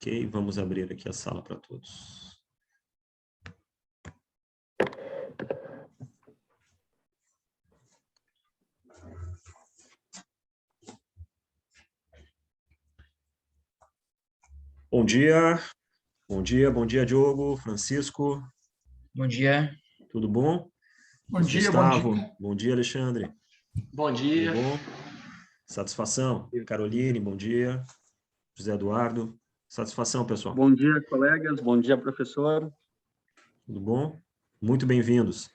Ok, vamos abrir aqui a sala para todos. Bom dia, bom dia, Diogo, Francisco. Bom dia. Tudo bom? Bom dia, Gustavo, bom dia. bom dia, Alexandre. Bom dia. Tudo bom? Satisfação. Caroline, bom dia. José Eduardo, satisfação, pessoal. Bom dia, colegas. Bom dia, professor. Tudo bom? Muito bem-vindos.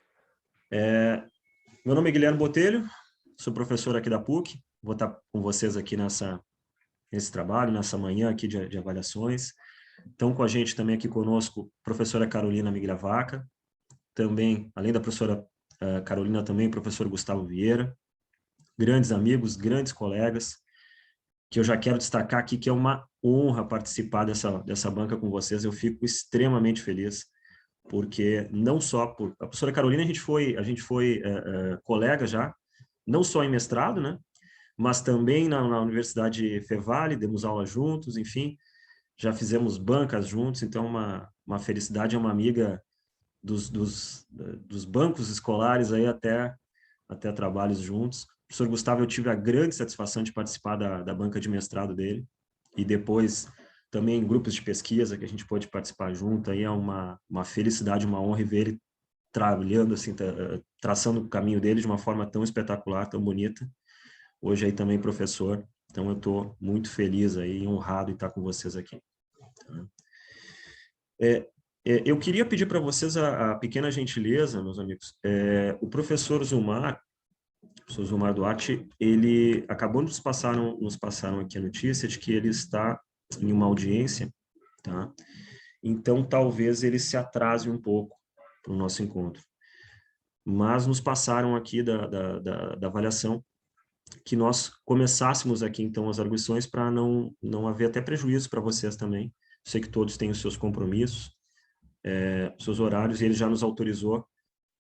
Meu nome é Guilherme Botelho, sou professor aqui da PUC. Vou estar com vocês aqui nesse trabalho, nessa manhã aqui de avaliações. Estão com a gente também aqui conosco a professora Carolina Migliavaca, também, além da professora Carolina, também o professor Gustavo Vieira, grandes amigos, grandes colegas, que eu já quero destacar aqui que é uma honra participar dessa banca com vocês. Eu fico extremamente feliz, porque não só por... A professora Carolina, a gente foi colega já, não só em mestrado, né? Mas também na Universidade Fevale, demos aula juntos, enfim, já fizemos bancas juntos, então uma felicidade, é uma amiga dos bancos escolares aí até trabalhos juntos. O professor Gustavo, eu tive a grande satisfação de participar da banca de mestrado dele, e depois também em grupos de pesquisa que a gente pôde participar junto, aí é uma felicidade, uma honra ver ele trabalhando, assim, traçando o caminho dele de uma forma tão espetacular, tão bonita. Hoje aí também professor, então eu estou muito feliz aí, honrado em estar com vocês aqui. Eu queria pedir para vocês a pequena gentileza, meus amigos. O professor Zumar Duarte, ele acabou nos passaram aqui a notícia de que ele está em uma audiência, tá? Então talvez ele se atrase um pouco para o nosso encontro. Mas nos passaram aqui da avaliação que nós começássemos aqui, então, as arguições para não haver até prejuízo para vocês também. Sei que todos têm os seus compromissos, seus horários, e ele já nos autorizou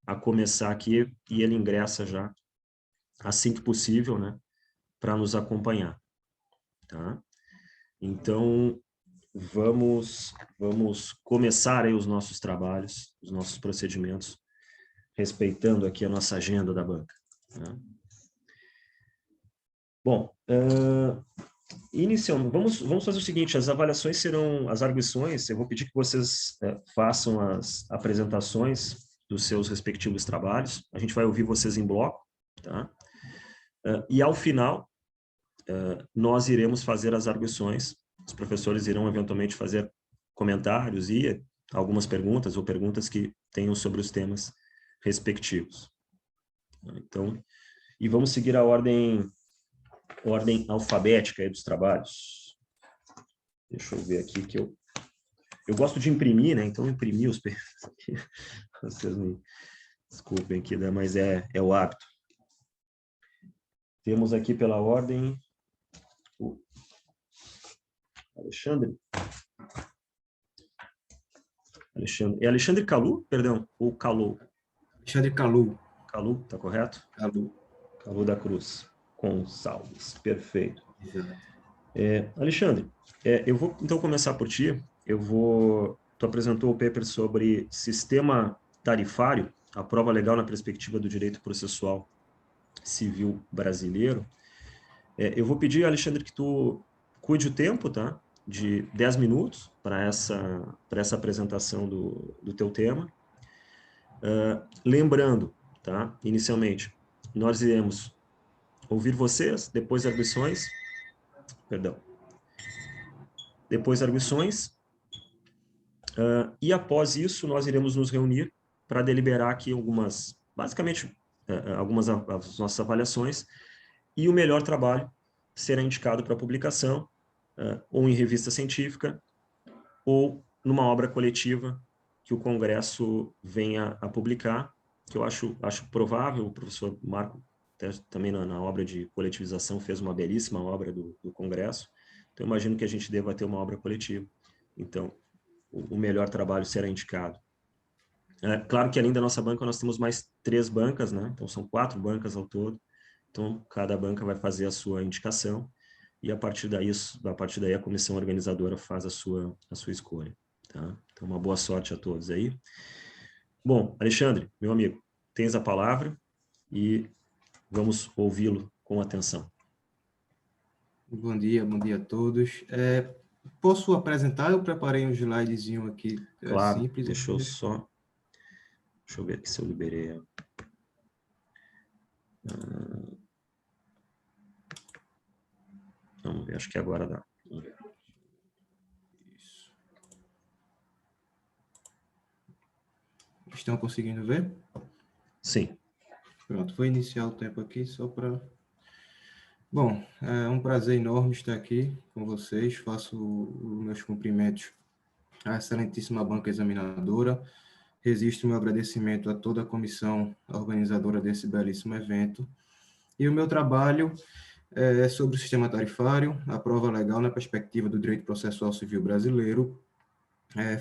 a começar aqui, e ele ingressa já assim que possível, né, para nos acompanhar, tá? Então, vamos começar aí os nossos trabalhos, os nossos procedimentos, respeitando aqui a nossa agenda da banca, né? Bom, inicialmente, vamos fazer o seguinte: as avaliações serão, as arguições, eu vou pedir que vocês façam as apresentações dos seus respectivos trabalhos, a gente vai ouvir vocês em bloco, tá? E ao final, nós iremos fazer as arguições, os professores irão eventualmente fazer comentários e algumas perguntas, ou perguntas que tenham sobre os temas respectivos. Então, e vamos seguir a ordem alfabética aí dos trabalhos. Deixa eu ver aqui que eu gosto de imprimir, né? Então, imprimir os perfis aqui. Vocês me desculpem aqui, né? Mas é o hábito. Temos aqui pela ordem o Alexandre. É Alexandre Calu, perdão, ou Calu? Alexandre Calu. Calu, tá correto? Calu. Calu da Cruz Gonçalves, perfeito. Exato. Alexandre, eu vou então começar por ti. Tu apresentou o paper sobre sistema tarifário, a prova legal na perspectiva do direito processual civil brasileiro. Eu vou pedir, Alexandre, que tu cuide o tempo, tá? De 10 minutos para essa apresentação do teu tema. Lembrando, tá? Inicialmente, nós iremos ouvir vocês, depois arguições, depois arguições, e após isso nós iremos nos reunir para deliberar aqui basicamente, algumas das nossas avaliações, e o melhor trabalho será indicado para publicação, ou em revista científica, ou numa obra coletiva que o Congresso venha a publicar, que eu acho provável. O professor Marco, também na obra de coletivização, fez uma belíssima obra do Congresso, então imagino que a gente deva ter uma obra coletiva. Então, o melhor trabalho será indicado. Claro que além da nossa banca, nós temos mais 3 bancas, né? Então são 4 bancas ao todo, então cada banca vai fazer a sua indicação, e a partir daí a comissão organizadora faz a sua escolha. Tá? Então, uma boa sorte a todos aí. Bom, Alexandre, meu amigo, tens a palavra e vamos ouvi-lo com atenção. Bom dia a todos. Posso apresentar? Eu preparei um slidezinho aqui Claro, simples. deixa eu ver aqui se eu liberei. Vamos ver, acho que agora dá. Vamos ver. Isso. Estão conseguindo ver? Sim. Pronto, vou iniciar o tempo aqui só para... Bom, é um prazer enorme estar aqui com vocês. Faço os meus cumprimentos à excelentíssima banca examinadora. Registro meu agradecimento a toda a comissão organizadora desse belíssimo evento. E o meu trabalho é sobre o sistema tarifário, a prova legal na perspectiva do direito processual civil brasileiro.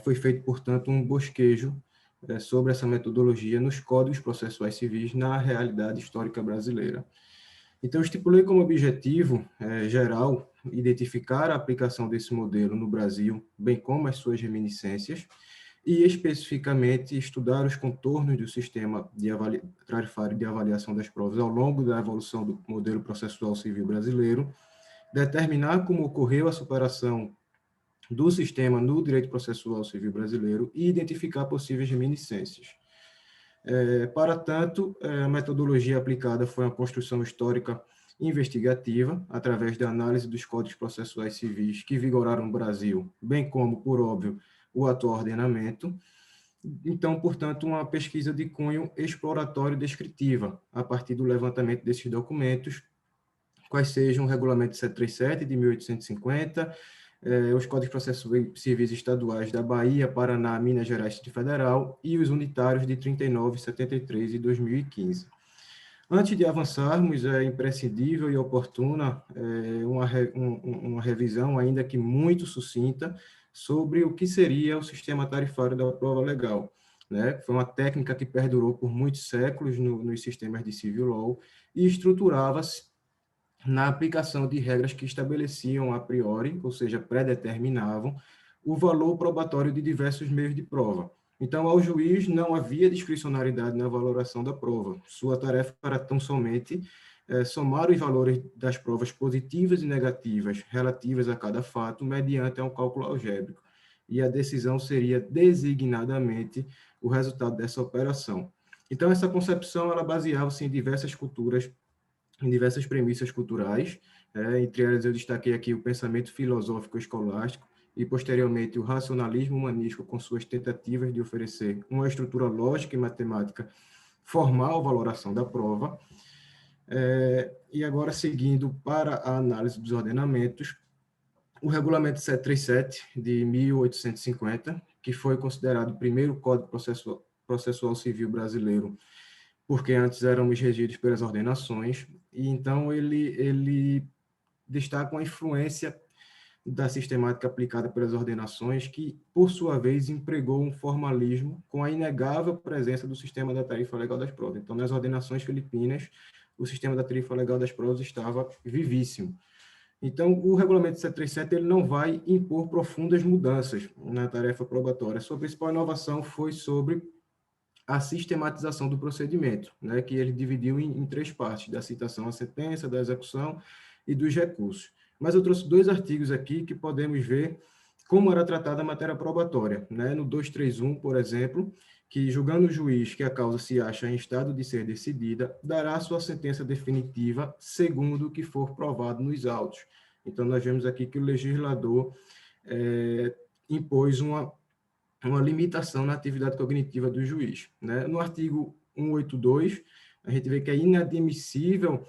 Foi feito, portanto, um bosquejo sobre essa metodologia nos códigos processuais civis na realidade histórica brasileira. Então, eu estipulei como objetivo geral identificar a aplicação desse modelo no Brasil, bem como as suas reminiscências, e especificamente estudar os contornos do sistema tarifário de avaliação das provas ao longo da evolução do modelo processual civil brasileiro, determinar como ocorreu a superação do sistema no direito processual civil brasileiro e identificar possíveis reminiscências. Para tanto, a metodologia aplicada foi uma construção histórica investigativa, através da análise dos códigos processuais civis que vigoraram no Brasil, bem como, por óbvio, o atual ordenamento. Então, portanto, uma pesquisa de cunho exploratório descritiva, a partir do levantamento desses documentos, quais sejam o Regulamento 737 de 1850, os Códigos Processuais Civis Estaduais da Bahia, Paraná, Minas Gerais e Distrito Federal e os unitários de 39, 73 e 2015. Antes de avançarmos, é imprescindível e oportuna uma revisão, ainda que muito sucinta, sobre o que seria o sistema tarifário da prova legal. Né? Foi uma técnica que perdurou por muitos séculos nos sistemas de civil law e estruturava-se na aplicação de regras que estabeleciam a priori, ou seja, predeterminavam, o valor probatório de diversos meios de prova. Então, ao juiz não havia discricionariedade na valoração da prova. Sua tarefa era tão somente somar os valores das provas positivas e negativas relativas a cada fato mediante um cálculo algébrico. E a decisão seria designadamente o resultado dessa operação. Então, essa concepção ela baseava-se em diversas culturas, em diversas premissas culturais, entre elas eu destaquei aqui o pensamento filosófico escolástico e, posteriormente, o racionalismo humanístico com suas tentativas de oferecer uma estrutura lógica e matemática formal à valoração da prova. E agora, seguindo para a análise dos ordenamentos, o Regulamento 737 de 1850, que foi considerado o primeiro Código Processual Civil brasileiro, porque antes éramos regidos pelas ordenações, e então ele destaca uma influência da sistemática aplicada pelas ordenações, que, por sua vez, empregou um formalismo com a inegável presença do sistema da tarifa legal das provas. Então, nas ordenações filipinas, o sistema da tarifa legal das provas estava vivíssimo. Então, o Regulamento 737 ele não vai impor profundas mudanças na tarefa probatória. Sua principal inovação foi sobre a sistematização do procedimento, né, que ele dividiu em três partes, da citação à sentença, da execução e dos recursos. Mas eu trouxe dois artigos aqui que podemos ver como era tratada a matéria probatória. Né? No 231, por exemplo, que julgando o juiz que a causa se acha em estado de ser decidida, dará sua sentença definitiva segundo o que for provado nos autos. Então, nós vemos aqui que o legislador impôs uma limitação na atividade cognitiva do juiz. Né? No artigo 182, a gente vê que é inadmissível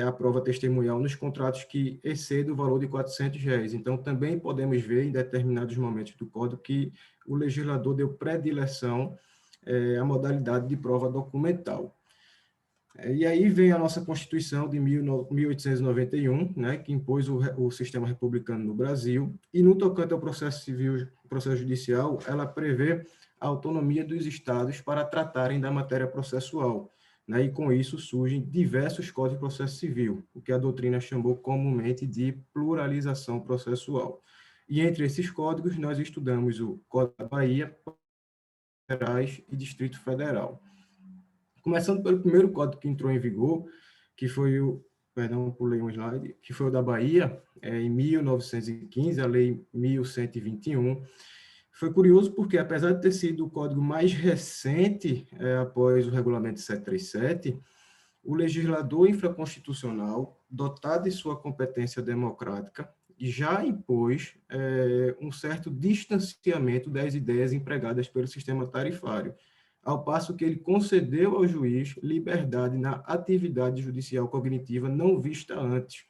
a prova testemunhal nos contratos que excedem o valor de R$400. Então, também podemos ver em determinados momentos do Código que o legislador deu predileção à modalidade de prova documental. E aí vem a nossa Constituição de 1891, né, que impôs o sistema republicano no Brasil, e no tocante ao processo civil, processo judicial, ela prevê a autonomia dos estados para tratarem da matéria processual. né? E com isso surgem diversos códigos de processo civil, o que a doutrina chamou comumente de pluralização processual. E entre esses códigos, nós estudamos o Código da Bahia, Gerais e Distrito Federal. Começando pelo primeiro código que entrou em vigor, que foi o, perdão, pulei um slide, que foi o da Bahia, em 1915, a Lei 1121. Foi curioso porque, apesar de ter sido o código mais recente após o Regulamento 737, o legislador infraconstitucional, dotado de sua competência democrática, já impôs um certo distanciamento das ideias empregadas pelo sistema tarifário, ao passo que ele concedeu ao juiz liberdade na atividade judicial cognitiva não vista antes.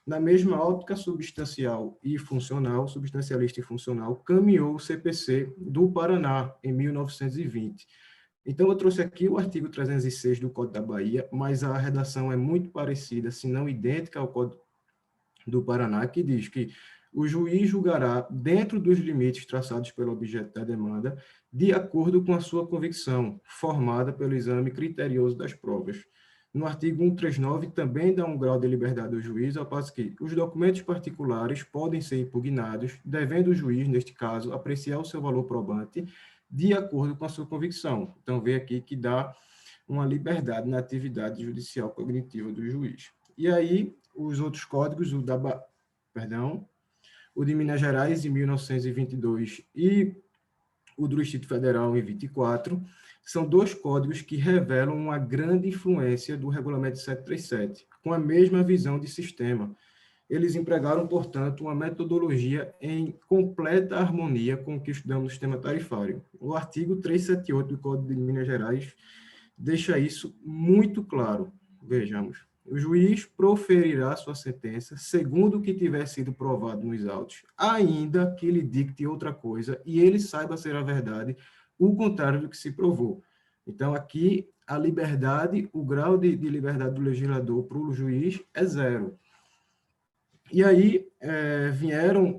Na mesma ótica substancial e funcional, substancialista e funcional, caminhou o CPC do Paraná, em 1920. Então, eu trouxe aqui o artigo 306 do Código da Bahia, mas a redação é muito parecida, se não idêntica ao Código do Paraná, que diz que o juiz julgará dentro dos limites traçados pelo objeto da demanda, de acordo com a sua convicção, formada pelo exame criterioso das provas. No artigo 139, também dá um grau de liberdade ao juiz, ao passo que os documentos particulares podem ser impugnados, devendo o juiz, neste caso, apreciar o seu valor probante de acordo com a sua convicção. Então, vê aqui que dá uma liberdade na atividade judicial cognitiva do juiz. E aí, os outros códigos, o de Minas Gerais, em 1922, e o do Distrito Federal, em 24, são dois códigos que revelam uma grande influência do Regulamento 737, com a mesma visão de sistema. Eles empregaram, portanto, uma metodologia em completa harmonia com o que estudamos no sistema tarifário. O artigo 378 do Código de Minas Gerais deixa isso muito claro. Vejamos. O juiz proferirá sua sentença segundo o que tiver sido provado nos autos, ainda que ele dicte outra coisa e ele saiba ser a verdade, o contrário do que se provou. Então, aqui, a liberdade, o grau de liberdade do legislador para o juiz é zero. E aí vieram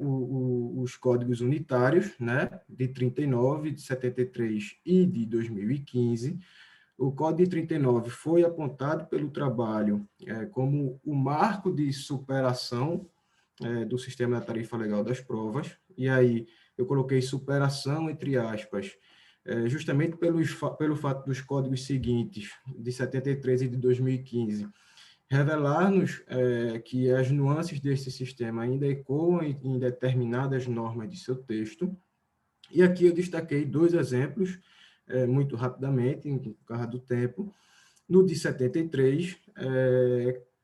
os códigos unitários, né, de 39, de 73 e de 2015. O Código de 39 foi apontado pelo trabalho como o marco de superação do sistema da tarifa legal das provas, e aí eu coloquei superação entre aspas, justamente pelo fato dos códigos seguintes, de 73 e de 2015, revelar-nos que as nuances desse sistema ainda ecoam em determinadas normas de seu texto. E aqui eu destaquei dois exemplos, muito rapidamente, por causa do tempo. No de 73,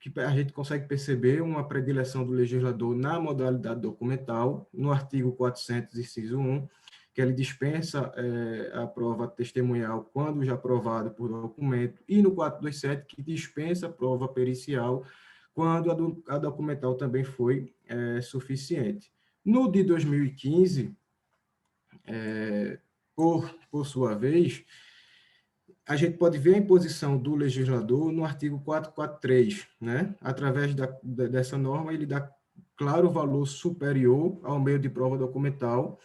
que a gente consegue perceber uma predileção do legislador na modalidade documental, no artigo 400, inciso 1, que ele dispensa a prova testemunhal quando já provada por documento, e no 427, que dispensa a prova pericial quando a documental também foi suficiente. No de 2015, por sua vez, a gente pode ver a imposição do legislador no artigo 443, né? Através dessa norma, ele dá claro valor superior ao meio de prova documental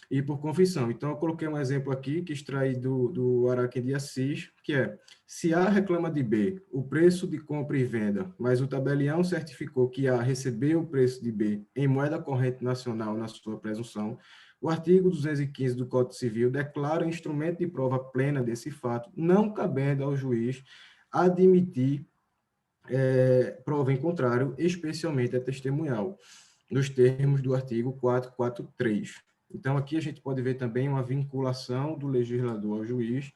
e por confissão. Então, eu coloquei um exemplo aqui, que extrai do Araque de Assis, que é, se A reclama de B o preço de compra e venda, mas o tabelião certificou que A recebeu o preço de B em moeda corrente nacional na sua presunção, o artigo 215 do Código Civil declara instrumento de prova plena desse fato, não cabendo ao juiz admitir prova em contrário, especialmente a testemunhal, nos termos do artigo 443. Então, aqui a gente pode ver também uma vinculação do legislador ao juiz,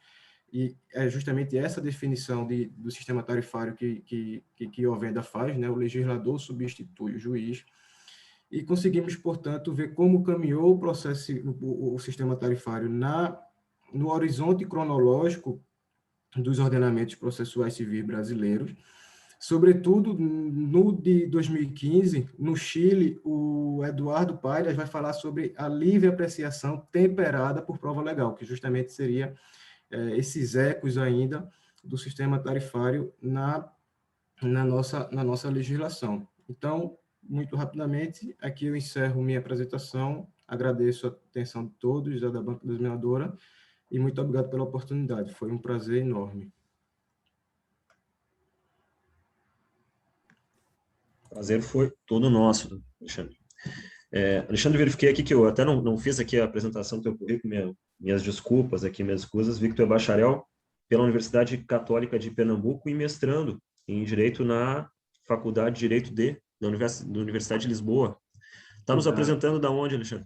e é justamente essa definição do sistema tarifário que Ovenda faz, né? O legislador substitui o juiz, e conseguimos, portanto, ver como caminhou o processo, o sistema tarifário no horizonte cronológico dos ordenamentos processuais civis brasileiros. Sobretudo, no de 2015, no Chile, o Eduardo Paes vai falar sobre a livre apreciação temperada por prova legal, que justamente seria esses ecos ainda do sistema tarifário na nossa legislação. Então, muito rapidamente, aqui eu encerro minha apresentação, agradeço a atenção de todos, da Banca Examinadora, e muito obrigado pela oportunidade, foi um prazer enorme. prazer foi todo nosso, Alexandre. Alexandre, verifiquei aqui que eu até não fiz aqui a apresentação do teu currículo, minhas desculpas aqui, minhas escusas. Vi que tu é bacharel pela Universidade Católica de Pernambuco e mestrando em Direito na Faculdade de Direito da Universidade de Lisboa. Está nos apresentando da onde, Alexandre?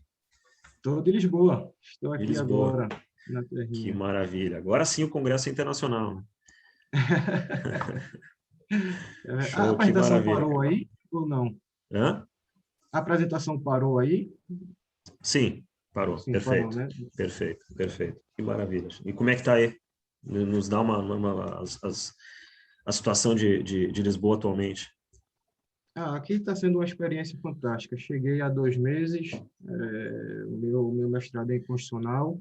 Estou de Lisboa. Estou De aqui Lisboa. agora, na Que terrinha. maravilha. Agora sim o Congresso é internacional, né? A Show, que apresentação maravilha. parou aí ou não? Hã? A apresentação parou aí? Sim, parou. Sim, parou, Perfeito. né? Perfeito, perfeito. Que maravilha. E como é que está aí? Nos dá a situação de Lisboa atualmente. Aqui está sendo uma experiência fantástica. Cheguei há 2 meses, o meu mestrado é em constitucional,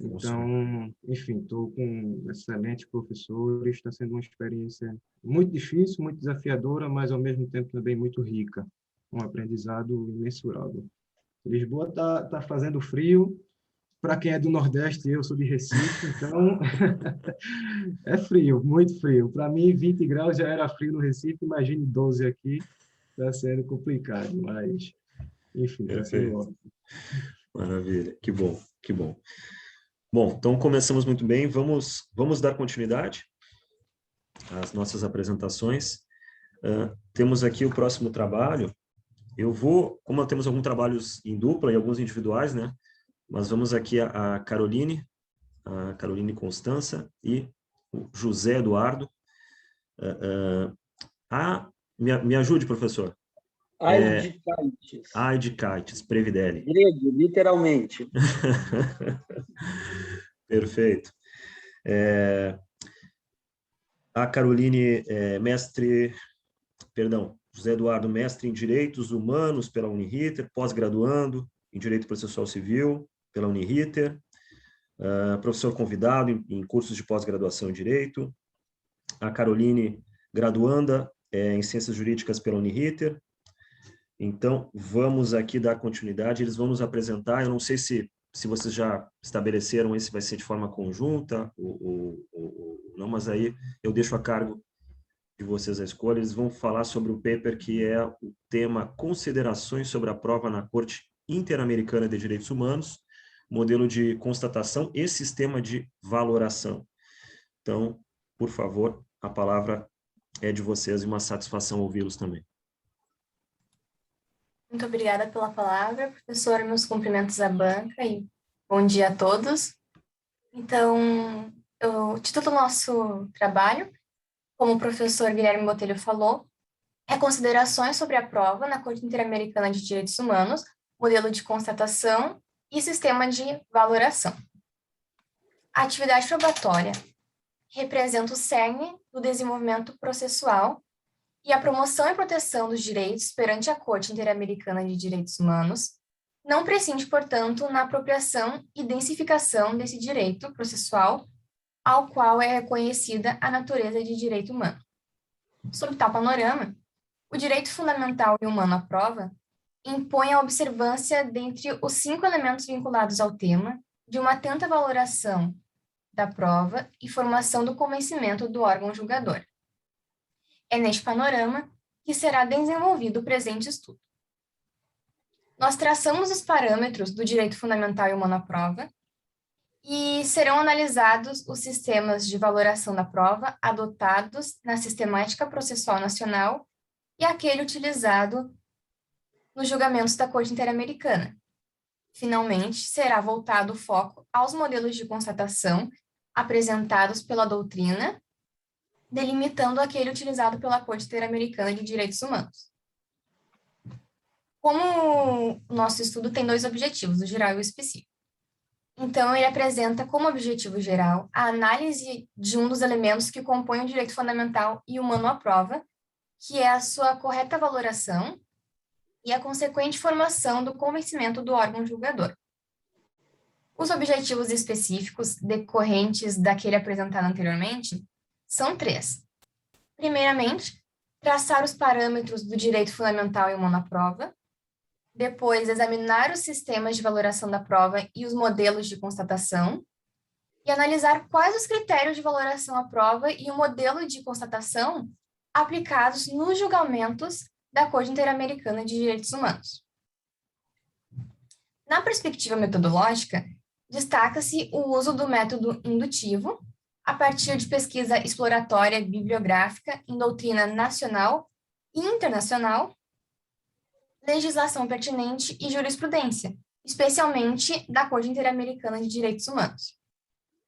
então, enfim, estou com excelentes professores, está sendo uma experiência muito difícil, muito desafiadora, mas ao mesmo tempo também muito rica, um aprendizado imensurável. Lisboa tá fazendo frio, para quem é do Nordeste, eu sou de Recife, então é frio, muito frio. Para mim, 20 graus já era frio no Recife, imagine 12 aqui, está sendo complicado, mas, enfim, está sendo Perfeito. ótimo. Maravilha. Que bom, que bom. Bom, então começamos muito bem. Vamos dar continuidade às nossas apresentações. Temos aqui o próximo trabalho. Como temos alguns trabalhos em dupla e alguns individuais, né? Mas vamos aqui a Caroline Constança e o José Eduardo. Me ajude, professor. Aidicaites. Aidicaites, Previdele. Grego, literalmente. Perfeito. A Caroline, José Eduardo, mestre em Direitos Humanos pela Uniriter, pós-graduando em Direito Processual Civil pela Uniriter, professor convidado em cursos de pós-graduação em Direito. A Caroline, graduanda em Ciências Jurídicas pela Uniriter. Então, vamos aqui dar continuidade, eles vão nos apresentar, eu não sei se vocês já estabeleceram esse vai ser de forma conjunta, ou não, mas aí eu deixo a cargo de vocês a escolha. Eles vão falar sobre o paper que é o tema Considerações sobre a Prova na Corte Interamericana de Direitos Humanos, modelo de constatação e sistema de valoração. Então, por favor, a palavra é de vocês e uma satisfação ouvi-los também. Muito obrigada pela palavra, professor. Meus cumprimentos à banca e bom dia a todos. Então, o título do nosso trabalho, como o professor Guilherme Botelho falou, é Considerações sobre a Prova na Corte Interamericana de Direitos Humanos, modelo de constatação e sistema de valoração. A atividade probatória representa o cerne do desenvolvimento processual e a promoção e proteção dos direitos perante a Corte Interamericana de Direitos Humanos não prescinde, portanto, na apropriação e densificação desse direito processual ao qual é reconhecida a natureza de direito humano. Sob tal panorama, o direito fundamental e humano à prova impõe a observância dentre os 5 elementos vinculados ao tema de uma atenta valoração da prova e formação do convencimento do órgão julgador. É neste panorama que será desenvolvido o presente estudo. Nós traçamos os parâmetros do direito fundamental e humano à prova e serão analisados os sistemas de valoração da prova adotados na Sistemática Processual Nacional e aquele utilizado nos julgamentos da Corte Interamericana. Finalmente, será voltado o foco aos modelos de constatação apresentados pela doutrina, delimitando aquele utilizado pela Corte Interamericana de Direitos Humanos. Como o nosso estudo tem 2 objetivos, o geral e o específico. Então, ele apresenta como objetivo geral a análise de um dos elementos que compõem o direito fundamental e humano à prova, que é a sua correta valoração e a consequente formação do convencimento do órgão julgador. Os objetivos específicos decorrentes daquele apresentado anteriormente são 3. Primeiramente, traçar os parâmetros do direito fundamental e humano à prova. Depois, examinar os sistemas de valoração da prova e os modelos de constatação. E analisar quais os critérios de valoração à prova e o modelo de constatação aplicados nos julgamentos da Corte Interamericana de Direitos Humanos. Na perspectiva metodológica, destaca-se o uso do método indutivo, a partir de pesquisa exploratória bibliográfica em doutrina nacional e internacional, legislação pertinente e jurisprudência, especialmente da Corte Interamericana de Direitos Humanos.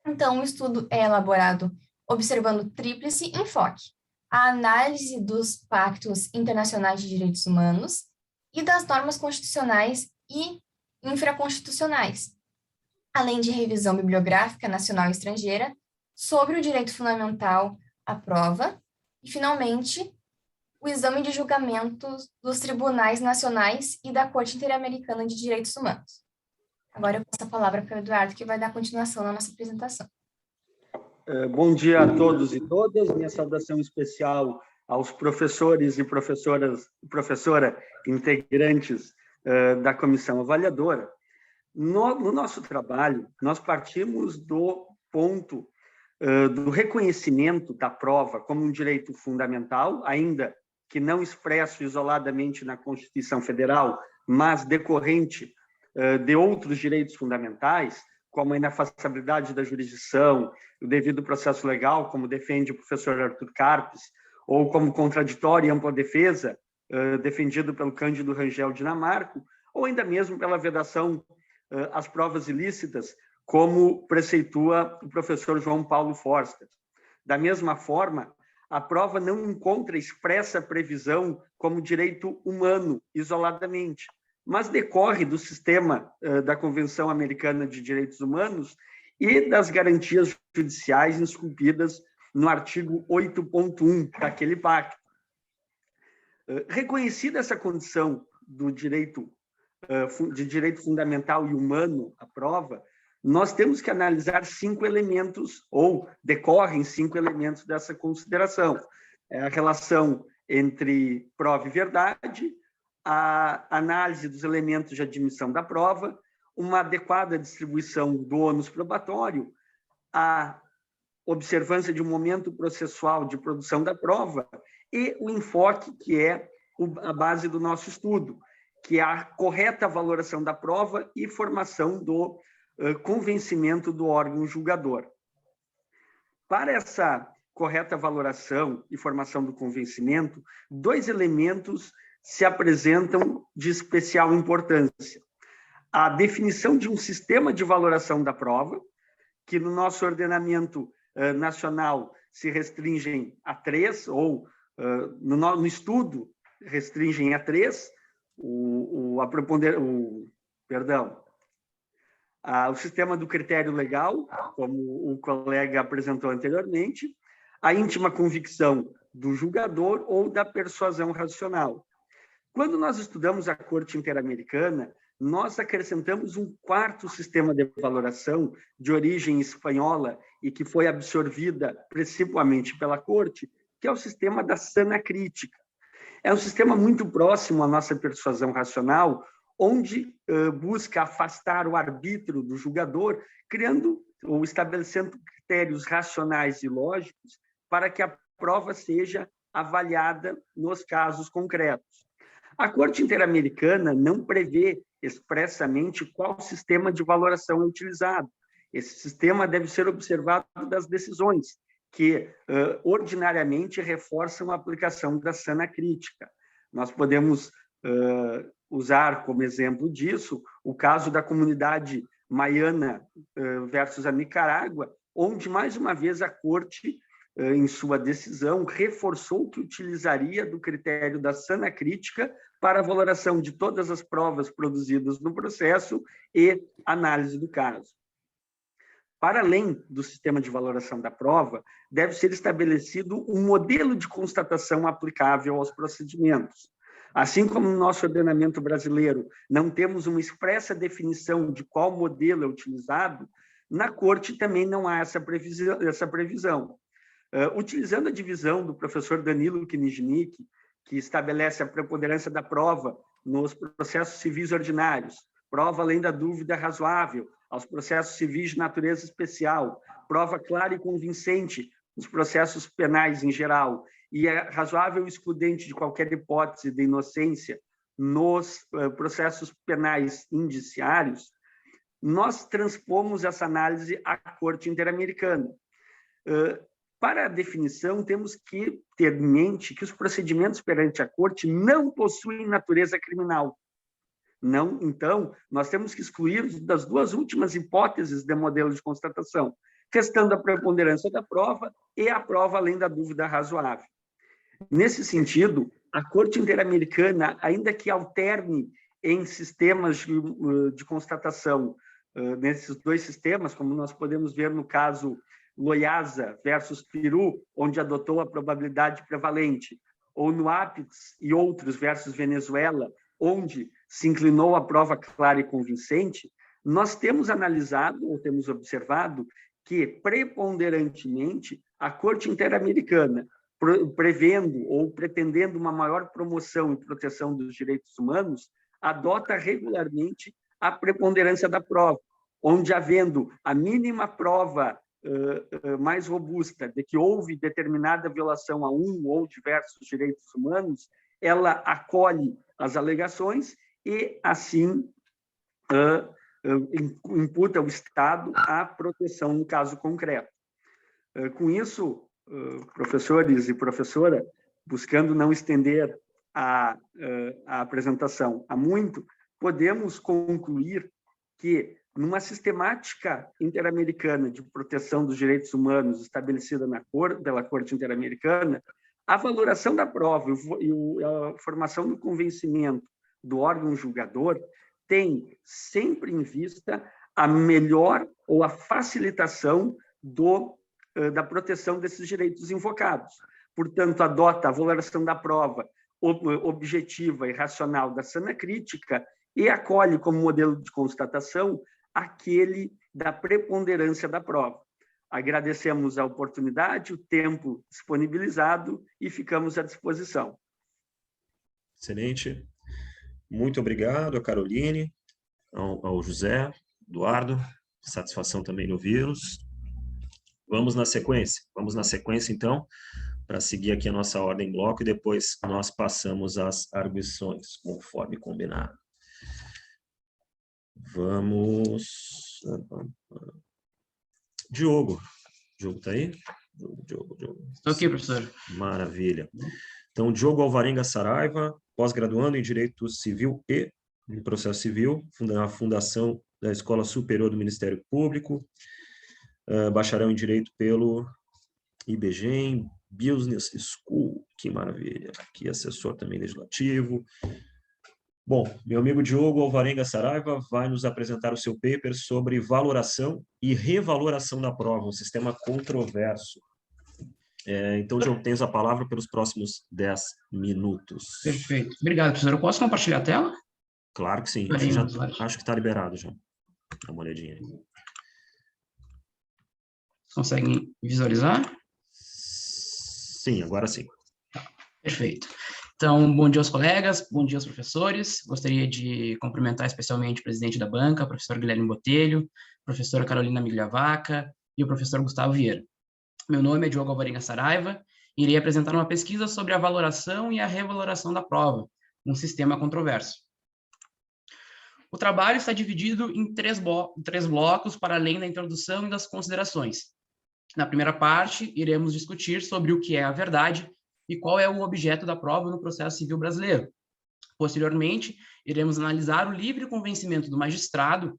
Então, o estudo é elaborado observando tríplice enfoque: a análise dos pactos internacionais de direitos humanos e das normas constitucionais e infraconstitucionais, além de revisão bibliográfica nacional e estrangeira sobre o direito fundamental à prova e, finalmente, o exame de julgamentos dos tribunais nacionais e da Corte Interamericana de Direitos Humanos. Agora eu passo a palavra para o Eduardo, que vai dar continuação na nossa apresentação. Bom dia a todos e todas. Minha saudação especial aos professores e professora integrantes da comissão avaliadora. No nosso trabalho, nós partimos do ponto do reconhecimento da prova como um direito fundamental, ainda que não expresso isoladamente na Constituição Federal, mas decorrente de outros direitos fundamentais, como a inafastabilidade da jurisdição, o devido processo legal, como defende o professor Arthur Carpes, ou como contraditória e ampla defesa, defendido pelo Cândido Rangel Dinamarco, ou ainda mesmo pela vedação às provas ilícitas, como preceitua o professor João Paulo Forster. Da mesma forma, a prova não encontra expressa previsão como direito humano, isoladamente, mas decorre do sistema da Convenção Americana de Direitos Humanos e das garantias judiciais esculpidas no artigo 8.1 daquele pacto. Reconhecida essa condição do direito, de direito fundamental e humano à prova, nós temos que analisar 5 elementos, ou decorrem 5 elementos dessa consideração. A relação entre prova e verdade, a análise dos elementos de admissão da prova, uma adequada distribuição do ônus probatório, a observância de um momento processual de produção da prova e o enfoque que é a base do nosso estudo, que é a correta valoração da prova e formação do convencimento do órgão julgador. Para essa correta valoração e formação do convencimento, 2 elementos se apresentam de especial importância. A definição de um sistema de valoração da prova, que no nosso ordenamento nacional se restringem a 3, ou no estudo restringem a 3, o sistema do critério legal, como o colega apresentou anteriormente, a íntima convicção do julgador ou da persuasão racional. Quando nós estudamos a Corte Interamericana, nós acrescentamos um 4º sistema de valoração de origem espanhola e que foi absorvida principalmente pela Corte, que é o sistema da sana crítica. É um sistema muito próximo à nossa persuasão racional, onde busca afastar o arbítrio do julgador, criando ou estabelecendo critérios racionais e lógicos para que a prova seja avaliada nos casos concretos. A Corte Interamericana não prevê expressamente qual sistema de valoração é utilizado. Esse sistema deve ser observado das decisões, que ordinariamente reforçam a aplicação da sana crítica. Nós podemos usar como exemplo disso o caso da comunidade Maiana versus a Nicarágua, onde, mais uma vez, a Corte, em sua decisão, reforçou que utilizaria do critério da sana crítica para a valoração de todas as provas produzidas no processo e análise do caso. Para além do sistema de valoração da prova, deve ser estabelecido um modelo de constatação aplicável aos procedimentos. Assim como no nosso ordenamento brasileiro não temos uma expressa definição de qual modelo é utilizado, na Corte também não há essa previsão. Utilizando a divisão do professor Danilo Kniznik, que estabelece a preponderância da prova nos processos civis ordinários, prova além da dúvida razoável aos processos civis de natureza especial, prova clara e convincente nos processos penais em geral, e é razoável excludente de qualquer hipótese de inocência nos processos penais indiciários, nós transpomos essa análise à Corte Interamericana. Para a definição, temos que ter em mente que os procedimentos perante a Corte não possuem natureza criminal. Não, então, nós temos que excluir das duas últimas hipóteses de modelo de constatação, restando a preponderância da prova e a prova além da dúvida razoável. Nesse sentido, a Corte Interamericana, ainda que alterne em sistemas de constatação, nesses dois sistemas, como nós podemos ver no caso Loiasa versus Peru, onde adotou a probabilidade prevalente, ou no Apix e outros versus Venezuela, onde se inclinou a prova clara e convincente, nós temos analisado ou temos observado que, preponderantemente, a Corte Interamericana, prevendo ou pretendendo uma maior promoção e proteção dos direitos humanos, adota regularmente a preponderância da prova, onde, havendo a mínima prova mais robusta de que houve determinada violação a um ou diversos direitos humanos, ela acolhe as alegações e, assim, imputa ao Estado a proteção no caso concreto. Com isso, professores e professora, buscando não estender a apresentação a muito, podemos concluir que, numa sistemática interamericana de proteção dos direitos humanos estabelecida pela Corte Interamericana, a valoração da prova e a formação do convencimento do órgão julgador tem sempre em vista a melhor ou a facilitação da proteção desses direitos invocados. Portanto, adota a valoração da prova objetiva e racional da sana crítica e acolhe como modelo de constatação aquele da preponderância da prova. Agradecemos a oportunidade, o tempo disponibilizado e ficamos à disposição. Excelente. Muito obrigado a Caroline, ao José, Eduardo. Satisfação também no ouvi-los. Vamos na sequência, então, para seguir aqui a nossa ordem em bloco e depois nós passamos às arguições, conforme combinado. Vamos... Diogo está aí? Diogo. Estou aqui, professor. Maravilha. Então, Diogo Alvarenga Saraiva, pós-graduando em Direito Civil e em Processo Civil, na Fundação da Escola Superior do Ministério Público, bacharel em Direito pelo IBGEM, Business School, que maravilha. Aqui, assessor também legislativo. Bom, meu amigo Diogo Alvarenga Saraiva vai nos apresentar o seu paper sobre valoração e revaloração da prova, um sistema controverso. Então, Diogo, tens a palavra pelos próximos 10 minutos. Perfeito. Obrigado, professor. Eu posso compartilhar a tela? Claro que sim. Acho que está liberado já. Dá uma olhadinha aí. Conseguem visualizar? Sim, agora sim. Perfeito. Então, bom dia aos colegas, bom dia aos professores. Gostaria de cumprimentar especialmente o presidente da banca, o professor Guilherme Botelho, a professora Carolina Migliavaca e o professor Gustavo Vieira. Meu nome é Diogo Alvarenga Saraiva e irei apresentar uma pesquisa sobre a valoração e a revaloração da prova, um sistema controverso. O trabalho está dividido em três blocos, para além da introdução e das considerações. Na primeira parte, iremos discutir sobre o que é a verdade e qual é o objeto da prova no processo civil brasileiro. Posteriormente, iremos analisar o livre convencimento do magistrado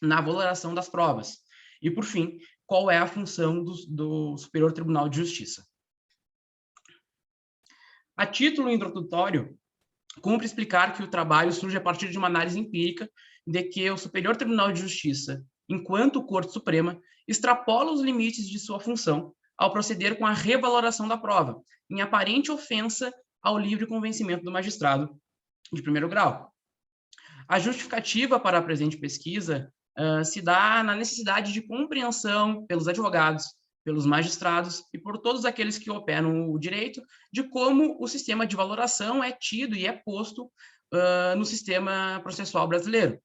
na valoração das provas. E, por fim, qual é a função do Superior Tribunal de Justiça. A título introdutório, cumpre explicar que o trabalho surge a partir de uma análise empírica de que o Superior Tribunal de Justiça, enquanto Corte Suprema, extrapola os limites de sua função ao proceder com a revaloração da prova, em aparente ofensa ao livre convencimento do magistrado de primeiro grau. A justificativa para a presente pesquisa se dá na necessidade de compreensão pelos advogados, pelos magistrados e por todos aqueles que operam o direito, de como o sistema de valoração é tido e é posto no sistema processual brasileiro.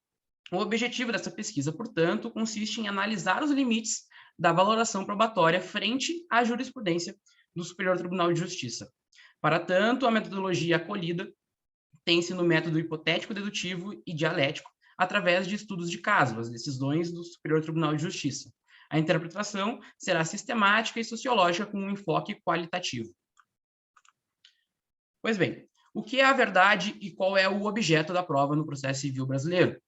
O objetivo dessa pesquisa, portanto, consiste em analisar os limites da valoração probatória frente à jurisprudência do Superior Tribunal de Justiça. Para tanto, a metodologia acolhida tem-se no método hipotético, dedutivo e dialético, através de estudos de caso, as decisões do Superior Tribunal de Justiça. A interpretação será sistemática e sociológica com um enfoque qualitativo. Pois bem, o que é a verdade e qual é o objeto da prova no processo civil brasileiro?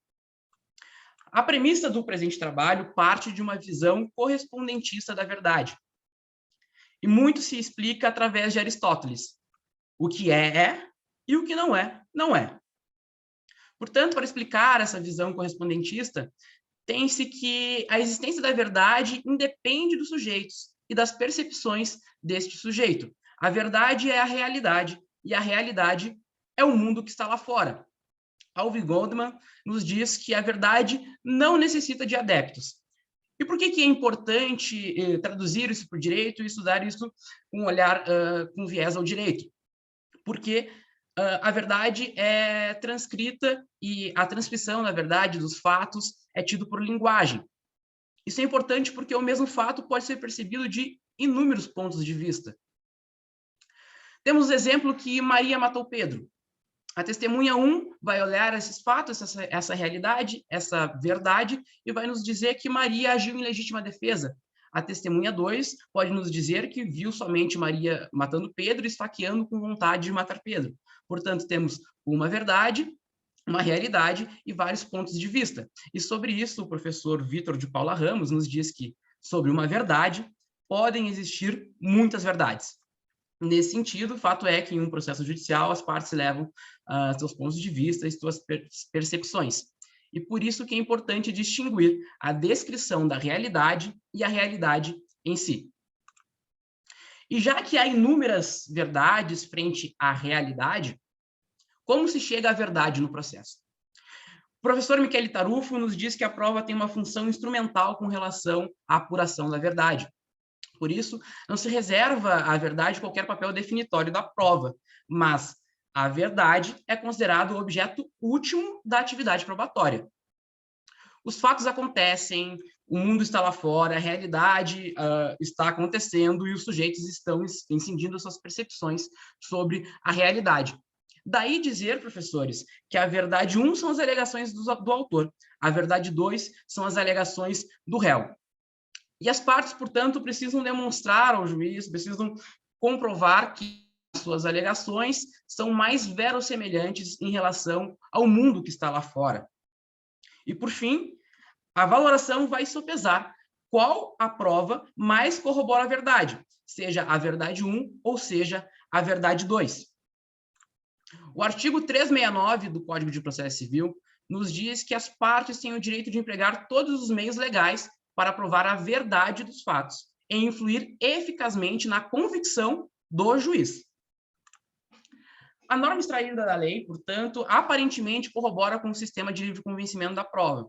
A premissa do presente trabalho parte de uma visão correspondentista da verdade. E muito se explica através de Aristóteles. O que é, e o que não é, não é. Portanto, para explicar essa visão correspondentista, tem-se que a existência da verdade independe dos sujeitos e das percepções deste sujeito. A verdade é a realidade, e a realidade é o mundo que está lá fora. Alvin Goldman nos diz que a verdade não necessita de adeptos. E por que é importante traduzir isso para o direito e estudar isso com um olhar, com viés ao direito? Porque a verdade é transcrita e a transcrição, na verdade, dos fatos é tido por linguagem. Isso é importante porque o mesmo fato pode ser percebido de inúmeros pontos de vista. Temos o exemplo que Maria matou Pedro. A testemunha 1 vai olhar esses fatos, essa realidade, essa verdade, e vai nos dizer que Maria agiu em legítima defesa. A testemunha 2 pode nos dizer que viu somente Maria matando Pedro e esfaqueando com vontade de matar Pedro. Portanto, temos uma verdade, uma realidade e vários pontos de vista. E sobre isso, o professor Vítor de Paula Ramos nos diz que, sobre uma verdade, podem existir muitas verdades. Nesse sentido, o fato é que em um processo judicial as partes levam seus pontos de vista e suas percepções. E por isso que é importante distinguir a descrição da realidade e a realidade em si. E já que há inúmeras verdades frente à realidade, como se chega à verdade no processo? O professor Michele Tarufo nos diz que a prova tem uma função instrumental com relação à apuração da verdade. Por isso, não se reserva à verdade qualquer papel definitório da prova, mas a verdade é considerado o objeto último da atividade probatória. Os fatos acontecem, o mundo está lá fora, a realidade está acontecendo e os sujeitos estão incidindo suas percepções sobre a realidade. Daí dizer, professores, que a verdade 1 são as alegações do autor, a verdade 2 são as alegações do réu. E as partes, portanto, precisam demonstrar ao juiz, precisam comprovar que suas alegações são mais verossemelhantes em relação ao mundo que está lá fora. E, por fim, a valoração vai sopesar qual a prova mais corrobora a verdade, seja a verdade 1 ou seja a verdade 2. O artigo 369 do Código de Processo Civil nos diz que as partes têm o direito de empregar todos os meios legais para provar a verdade dos fatos e influir eficazmente na convicção do juiz. A norma extraída da lei, portanto, aparentemente corrobora com o sistema de livre convencimento da prova.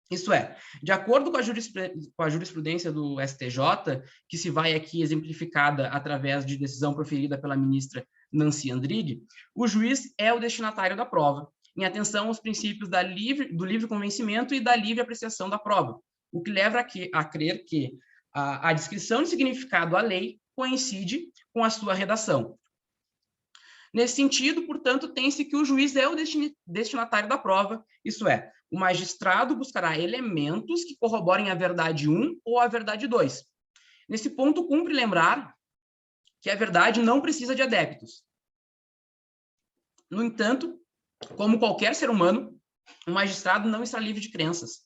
Isso é, de acordo com a jurisprudência do STJ, que se vai aqui exemplificada através de decisão proferida pela ministra Nancy Andrighi, o juiz é o destinatário da prova, em atenção aos princípios do livre convencimento e da livre apreciação da prova, o que leva a crer que a descrição de significado à lei coincide com a sua redação. Nesse sentido, portanto, tem-se que o juiz é o destinatário da prova, isso é, o magistrado buscará elementos que corroborem a verdade 1 ou a verdade 2. Nesse ponto, cumpre lembrar que a verdade não precisa de adeptos. No entanto, como qualquer ser humano, o magistrado não está livre de crenças,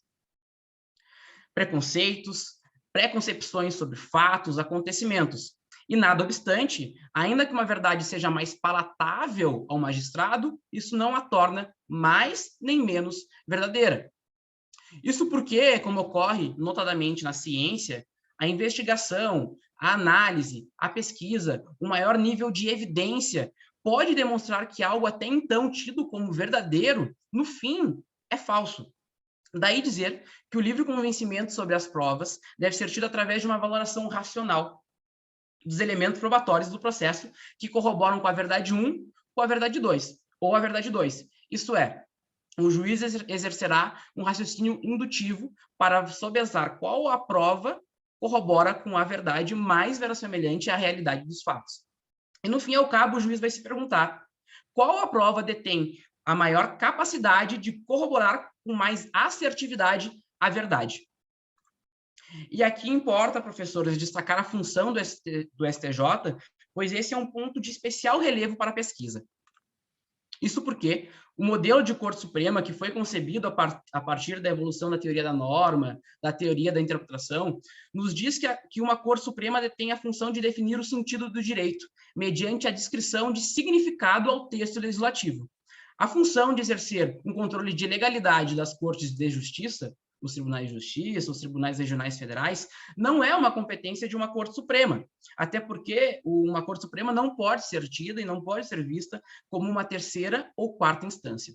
preconceitos, preconcepções sobre fatos, acontecimentos. E nada obstante, ainda que uma verdade seja mais palatável ao magistrado, isso não a torna mais nem menos verdadeira. Isso porque, como ocorre notadamente na ciência, a investigação, a análise, a pesquisa, o maior nível de evidência pode demonstrar que algo até então tido como verdadeiro, no fim, é falso. Daí dizer que o livre convencimento sobre as provas deve ser tido através de uma valoração racional dos elementos probatórios do processo que corroboram com a verdade 1, com a verdade 2, ou a verdade 2. Isto é, o juiz exercerá um raciocínio indutivo para sopesar qual a prova corrobora com a verdade mais verossemelhante à realidade dos fatos. E, no fim ao cabo, o juiz vai se perguntar qual a prova detém a maior capacidade de corroborar com mais assertividade a verdade. E aqui importa, professores, destacar a função do STJ, pois esse é um ponto de especial relevo para a pesquisa. Isso porque o modelo de Corte Suprema, que foi concebido a partir da evolução da teoria da norma, da teoria da interpretação, nos diz que uma Corte Suprema tem a função de definir o sentido do direito, mediante a descrição de significado ao texto legislativo. A função de exercer um controle de legalidade das Cortes de Justiça, os tribunais de justiça, os tribunais regionais federais, não é uma competência de uma Corte Suprema, até porque uma Corte Suprema não pode ser tida e não pode ser vista como uma terceira ou quarta instância.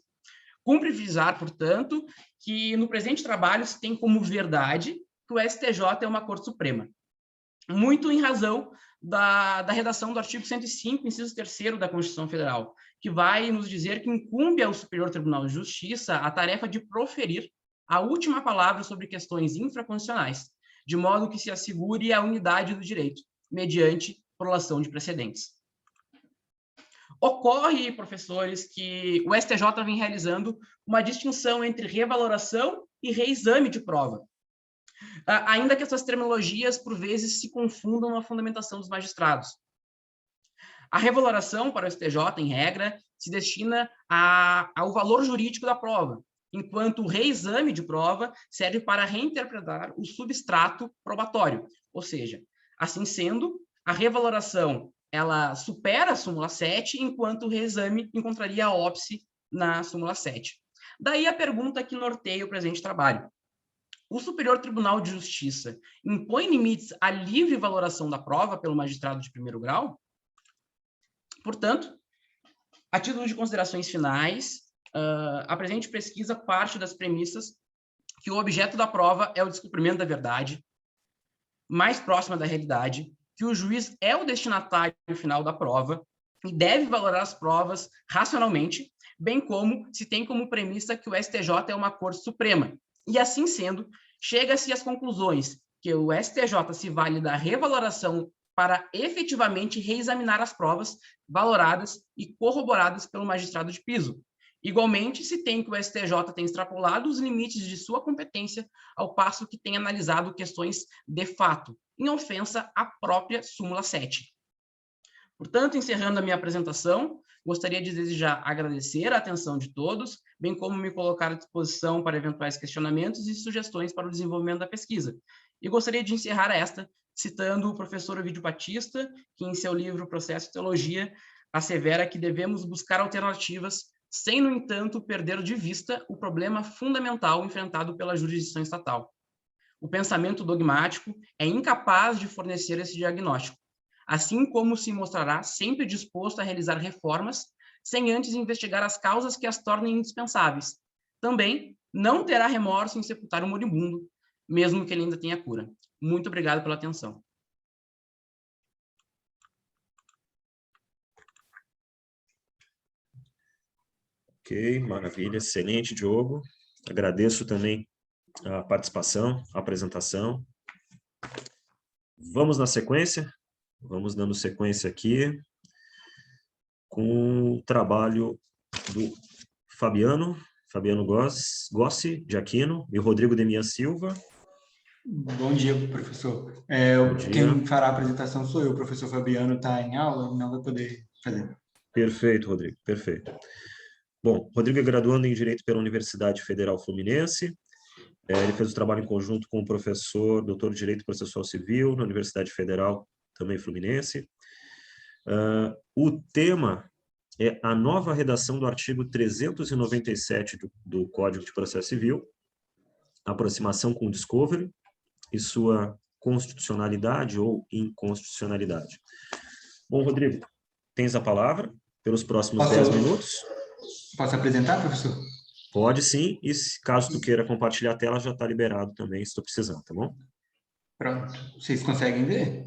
Cumpre frisar, portanto, que no presente trabalho se tem como verdade que o STJ é uma Corte Suprema, muito em razão da redação do artigo 105, inciso 3º da Constituição Federal, que vai nos dizer que incumbe ao Superior Tribunal de Justiça a tarefa de proferir a última palavra sobre questões infraconstitucionais, de modo que se assegure a unidade do direito, mediante prolação de precedentes. Ocorre, professores, que o STJ vem realizando uma distinção entre revaloração e reexame de prova, ainda que essas terminologias, por vezes, se confundam na fundamentação dos magistrados. A revaloração para o STJ, em regra, se destina ao valor jurídico da prova, enquanto o reexame de prova serve para reinterpretar o substrato probatório. Ou seja, assim sendo, a revaloração ela supera a súmula 7, enquanto o reexame encontraria a óbice na súmula 7. Daí a pergunta que norteia o presente trabalho. O Superior Tribunal de Justiça impõe limites à livre valoração da prova pelo magistrado de primeiro grau? Portanto, a título de considerações finais, a presente pesquisa parte das premissas que o objeto da prova é o descobrimento da verdade, mais próxima da realidade, que o juiz é o destinatário final da prova e deve valorar as provas racionalmente, bem como se tem como premissa que o STJ é uma Corte Suprema. E assim sendo, chega-se às conclusões que o STJ se vale da revaloração para efetivamente reexaminar as provas valoradas e corroboradas pelo magistrado de piso. Igualmente, se tem que o STJ tem extrapolado os limites de sua competência, ao passo que tem analisado questões de fato, em ofensa à própria súmula 7. Portanto, encerrando a minha apresentação, gostaria de desejar agradecer a atenção de todos, bem como me colocar à disposição para eventuais questionamentos e sugestões para o desenvolvimento da pesquisa. E gostaria de encerrar esta citando o professor Ovidio Batista, que em seu livro Processo e Teologia assevera que devemos buscar alternativas sem, no entanto, perder de vista o problema fundamental enfrentado pela jurisdição estatal. O pensamento dogmático é incapaz de fornecer esse diagnóstico, assim como se mostrará sempre disposto a realizar reformas sem antes investigar as causas que as tornem indispensáveis. Também não terá remorso em sepultar o moribundo, mesmo que ele ainda tenha cura. Muito obrigado pela atenção. Ok, maravilha, excelente, Diogo. Agradeço também a participação, a apresentação. Vamos na sequência? Vamos dando sequência aqui com o trabalho do Fabiano Gossi de Aquino e Rodrigo Demian Silva. Bom dia, professor. Bom dia. Quem fará a apresentação sou eu, o professor Fabiano está em aula, não vai poder fazer. Perfeito, Rodrigo, perfeito. Bom, Rodrigo é graduando em Direito pela Universidade Federal Fluminense. Ele fez o trabalho em conjunto com o professor, doutor de Direito Processual Civil, na Universidade Federal, também Fluminense. O tema é a nova redação do artigo 397 do Código de Processo Civil, aproximação com o discovery e sua constitucionalidade ou inconstitucionalidade. Bom, Rodrigo, tens a palavra pelos próximos 10 minutos. Posso apresentar, professor? Pode sim, e caso tu queira compartilhar a tela, já está liberado também, se tu precisar, tá bom? Pronto. Vocês conseguem ver?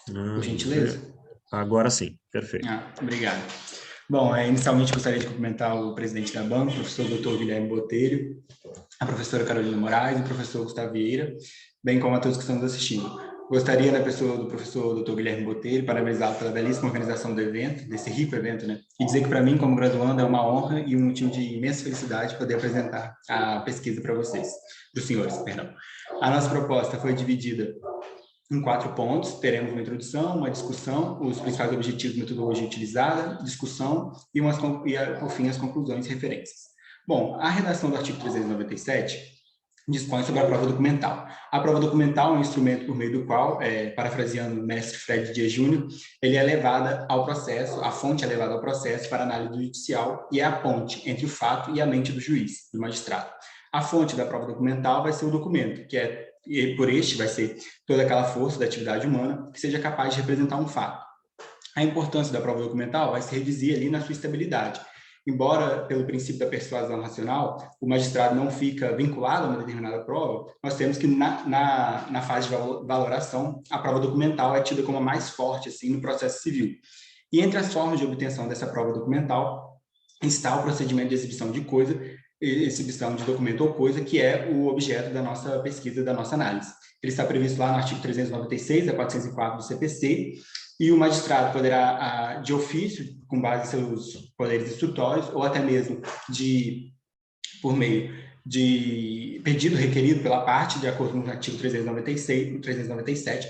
Por gentileza? Agora sim, perfeito. Obrigado. Bom, inicialmente gostaria de cumprimentar o presidente da banca, o professor Dr. Guilherme Botelho, a professora Carolina Moraes e o professor Gustavo Vieira, bem como a todos que estão nos assistindo. Gostaria, na pessoa do professor Dr. Guilherme Botelho, parabenizá-lo pela belíssima organização do evento, desse rico evento, né? E dizer que, para mim, como graduando, é uma honra e um motivo de imensa felicidade poder apresentar a pesquisa para vocês, para os senhores, perdão. A nossa proposta foi dividida em 4 pontos. Teremos uma introdução, uma discussão, os principais objetivos da metodologia utilizada, discussão e, por fim, as conclusões e referências. Bom, a redação do artigo 397 dispõe sobre a prova documental. A prova documental é um instrumento por meio do qual, parafraseando o mestre Fred Dias Júnior, ele é levada ao processo, a fonte é levada ao processo para análise judicial e é a ponte entre o fato e a mente do juiz, do magistrado. A fonte da prova documental vai ser o documento, e por este vai ser toda aquela força da atividade humana que seja capaz de representar um fato. A importância da prova documental vai se reduzir ali na sua estabilidade. Embora, pelo princípio da persuasão racional, o magistrado não fica vinculado a uma determinada prova, nós temos que, na fase de valoração, a prova documental é tida como a mais forte assim, no processo civil. E entre as formas de obtenção dessa prova documental está o procedimento de exibição de documento ou coisa, que é o objeto da nossa pesquisa, da nossa análise. Ele está previsto lá no artigo 396 a 404 do CPC, e o magistrado poderá, de ofício, com base em seus poderes instrutórios, ou até mesmo por meio de pedido requerido pela parte, de acordo com o artigo 397,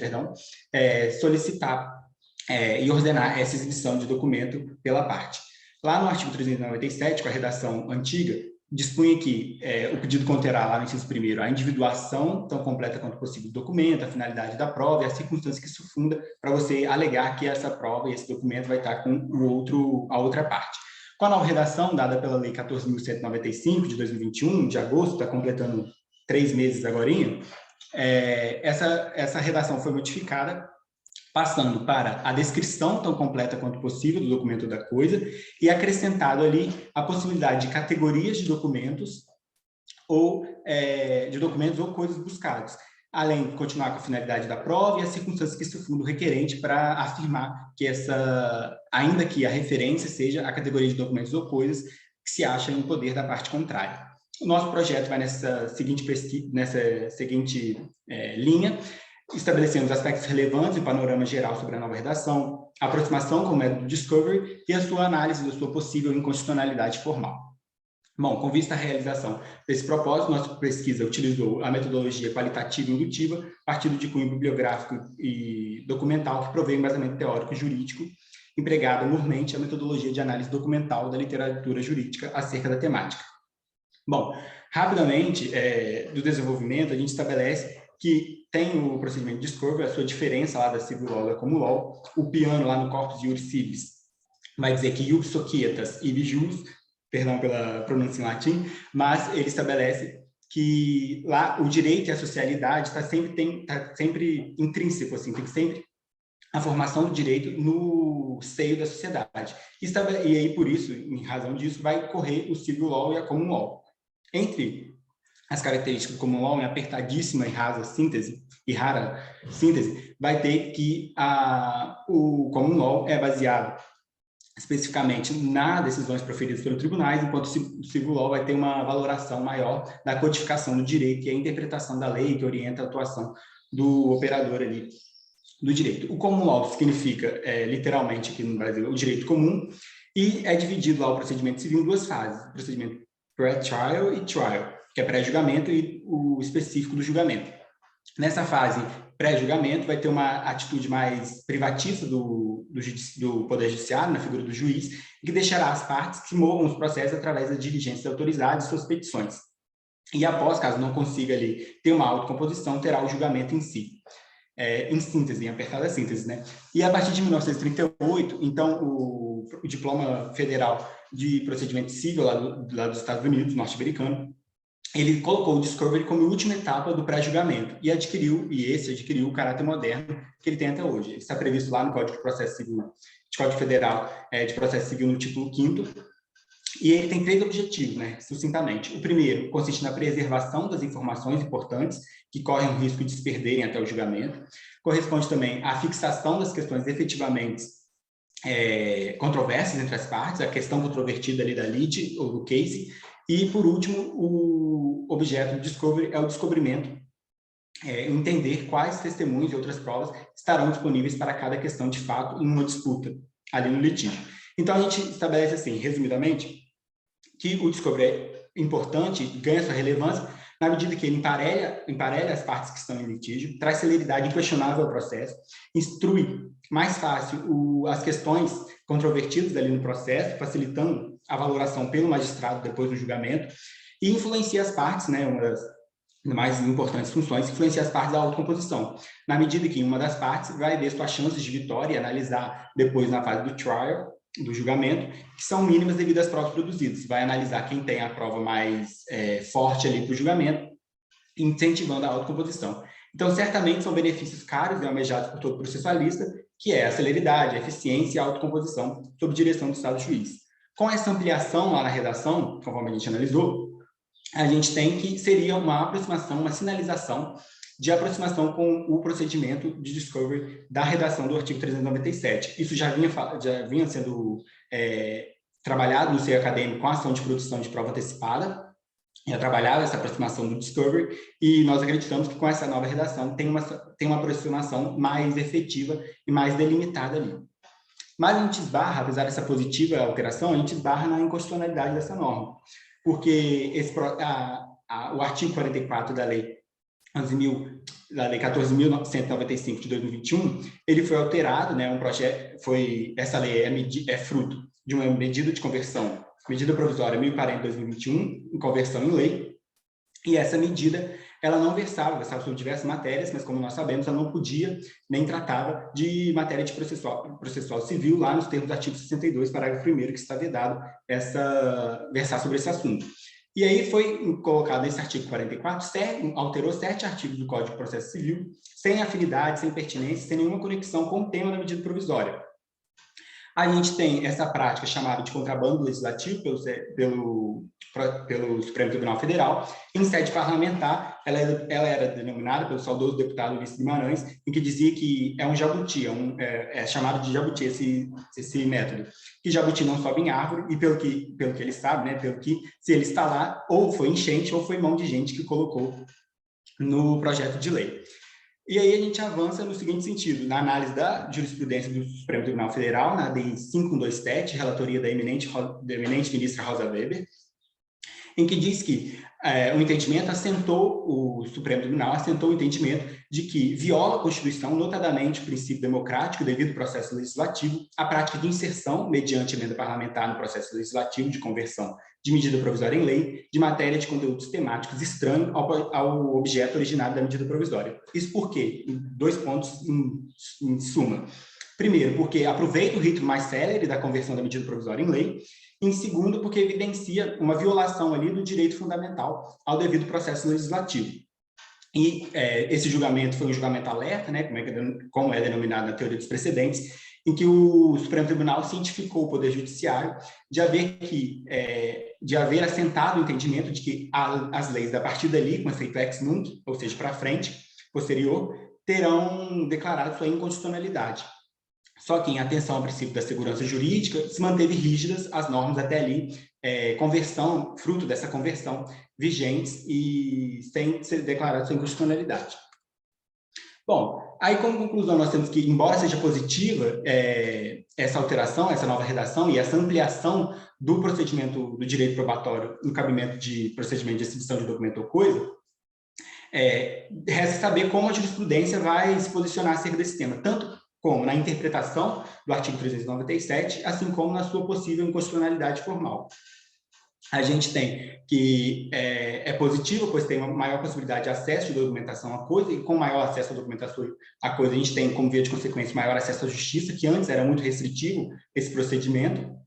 solicitar e ordenar essa exibição de documento pela parte. Lá no artigo 397, com a redação antiga, dispunha que o pedido conterá, lá no inciso 1º, a individuação tão completa quanto possível do documento, a finalidade da prova e as circunstâncias que isso funda para você alegar que essa prova e esse documento vai estar com a outra parte. Com a nova redação, dada pela Lei 14.195, de 2021, de agosto, está completando 3 meses agorinha, essa redação foi modificada, passando para a descrição tão completa quanto possível do documento da coisa e acrescentado ali a possibilidade de categorias de documentos ou coisas buscadas, além de continuar com a finalidade da prova e as circunstâncias que isso funda o requerente para afirmar que ainda que a referência seja a categoria de documentos ou coisas que se acha em poder da parte contrária. O nosso projeto vai nessa seguinte linha, estabelecendo os aspectos relevantes e o panorama geral sobre a nova redação, a aproximação com o método Discovery e a sua análise da sua possível inconstitucionalidade formal. Bom, com vista à realização desse propósito, nossa pesquisa utilizou a metodologia qualitativa e indutiva, partindo de cunho bibliográfico e documental que provém embasamento teórico e jurídico, empregada anualmente a metodologia de análise documental da literatura jurídica acerca da temática. Bom, rapidamente, do desenvolvimento, a gente estabelece que tem o procedimento de Discovery, a sua diferença lá da Civil Law da Common Law, o piano lá no Corpus Juris Civis vai dizer que ius societas ibi jus, perdão pela pronúncia em latim, mas ele estabelece que lá o direito e a socialidade está sempre intrínseco, assim, tem sempre a formação do direito no seio da sociedade. E aí, por isso, em razão disso, vai correr o Civil Law e a Common Law. Entre as características do Common Law, em apertadíssima e rara síntese, vai ter que o Common Law é baseado especificamente nas decisões proferidas pelos tribunais, enquanto o Civil Law vai ter uma valoração maior da codificação do direito e a interpretação da lei que orienta a atuação do operador ali do direito. O Common Law significa, literalmente aqui no Brasil, o direito comum, e é dividido lá o procedimento civil em 2 fases, o procedimento pré-trial e trial, que é pré-julgamento e o específico do julgamento. Nessa fase pré-julgamento, vai ter uma atitude mais privativa do Poder Judiciário, na figura do juiz, que deixará as partes que movam os processos através das diligências autorizadas e suas petições. E após, caso não consiga ali ter uma autocomposição, terá o julgamento em si. Em síntese, em apertada síntese, né? E a partir de 1938, então, o Diploma Federal de Procedimento Civil lá dos Estados Unidos, norte-americano, ele colocou o Discovery como última etapa do pré-julgamento e adquiriu o caráter moderno que ele tem até hoje. Ele está previsto lá no Código de Processo Civil, Código Federal de Processo Civil, no título 5º, e ele tem 3 objetivos, né, sucintamente. O primeiro consiste na preservação das informações importantes que correm o risco de se perderem até o julgamento. Corresponde também à fixação das questões efetivamente controversas entre as partes, a questão controvertida ali da lide ou do case. E, por último, o objeto do Discovery é o descobrimento entender quais testemunhos e outras provas estarão disponíveis para cada questão de fato em uma disputa ali no litígio. Então, a gente estabelece assim, resumidamente, que o discovery é importante, ganha sua relevância, na medida que ele emparelha as partes que estão em litígio, traz celeridade inquestionável ao processo, instrui mais fácil as questões controvertidas ali no processo, facilitando a valoração pelo magistrado depois do julgamento, e influencia as partes, né, uma das mais importantes funções, influencia as partes da autocomposição, na medida que uma das partes vai ver suas chances de vitória e analisar depois na fase do trial, do julgamento, que são mínimas devido às provas produzidas. Vai analisar quem tem a prova mais forte ali para o julgamento, incentivando a autocomposição. Então, certamente são benefícios caros e almejados por todo processualista, que é a celeridade, a eficiência e a autocomposição sob direção do Estado juiz. Com essa ampliação lá na redação, conforme a gente analisou, a gente tem que seria uma aproximação, uma sinalização de aproximação com o procedimento de discovery da redação do artigo 397. Isso já vinha sendo trabalhado no seio acadêmico com a ação de produção de prova antecipada, já trabalhava essa aproximação do discovery, e nós acreditamos que com essa nova redação tem uma aproximação mais efetiva e mais delimitada ali. Mas a gente esbarra, apesar dessa positiva alteração, a gente esbarra na inconstitucionalidade dessa norma, porque o artigo 44 da Lei 14.195 de 2021, ele foi alterado, né? Essa lei é fruto de uma medida de conversão, medida provisória 1040 de 2021, em conversão em lei, e essa medida ela não versava sobre diversas matérias, mas como nós sabemos, ela não podia nem tratava de matéria de processual civil, lá nos termos do artigo 62, parágrafo 1º, que está vedado versar sobre esse assunto. E aí foi colocado nesse artigo 44, alterou 7 artigos do Código de Processo Civil, sem afinidade, sem pertinência, sem nenhuma conexão com o tema da medida provisória. A gente tem essa prática chamada de contrabando legislativo pelo Supremo Tribunal Federal. Em sede parlamentar, ela era denominada pelo saudoso deputado Ulisses Guimarães, em que dizia que é um jabuti, é chamado de jabuti esse método, que jabuti não sobe em árvore, e pelo que ele sabe, né, pelo que se ele está lá, ou foi enchente, ou foi mão de gente que colocou no projeto de lei. E aí a gente avança no seguinte sentido, na análise da jurisprudência do Supremo Tribunal Federal, na DI 5127, relatoria da eminente ministra Rosa Weber, em que diz que o Supremo Tribunal assentou o entendimento de que viola a Constituição, notadamente o princípio democrático devido ao processo legislativo, a prática de inserção, mediante emenda parlamentar no processo legislativo de conversão de medida provisória em lei, de matéria de conteúdos temáticos estranhos ao objeto originário da medida provisória. Isso por quê? 2 pontos em suma. Primeiro, porque aproveita o ritmo mais célere da conversão da medida provisória em lei. Em segundo, porque evidencia uma violação ali do direito fundamental ao devido processo legislativo. E esse julgamento foi um julgamento alerta, né, como é denominado na teoria dos precedentes, em que o Supremo Tribunal cientificou o Poder Judiciário de haver assentado o entendimento de que as leis, a partir dali, com efeito ex nunc, ou seja, para frente, posterior, terão declarado sua inconstitucionalidade. Só que, em atenção ao princípio da segurança jurídica, se manteve rígidas as normas até ali, fruto dessa conversão, vigentes e sem ser declarado sua inconstitucionalidade. Bom, aí como conclusão nós temos que, embora seja positiva essa alteração, essa nova redação e essa ampliação do procedimento do direito probatório no cabimento de procedimento de exibição de documento ou coisa, resta saber como a jurisprudência vai se posicionar acerca desse tema, tanto como na interpretação do artigo 397, assim como na sua possível inconstitucionalidade formal. A gente tem que é positivo, pois tem uma maior possibilidade de acesso de documentação à coisa, e com maior acesso à documentação à coisa, a gente tem, como via de consequência, maior acesso à justiça, que antes era muito restritivo esse procedimento.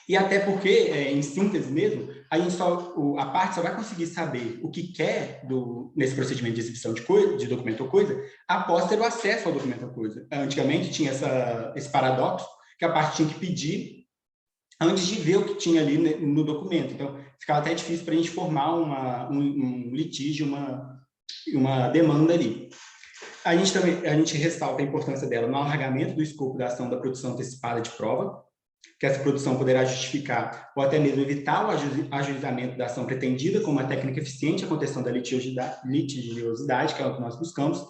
E até porque, em síntese mesmo, a parte só vai conseguir saber o que quer nesse procedimento de exibição de documento ou coisa após ter o acesso ao documento ou coisa. Antigamente tinha esse paradoxo que a parte tinha que pedir antes de ver o que tinha ali no documento. Então, ficava até difícil para a gente formar um litígio, uma demanda ali. A gente ressalta a importância dela no alargamento do escopo da ação da produção antecipada de prova, que essa produção poderá justificar ou até mesmo evitar o ajuizamento da ação pretendida como uma técnica eficiente à contestação da litigiosidade, que é o que nós buscamos.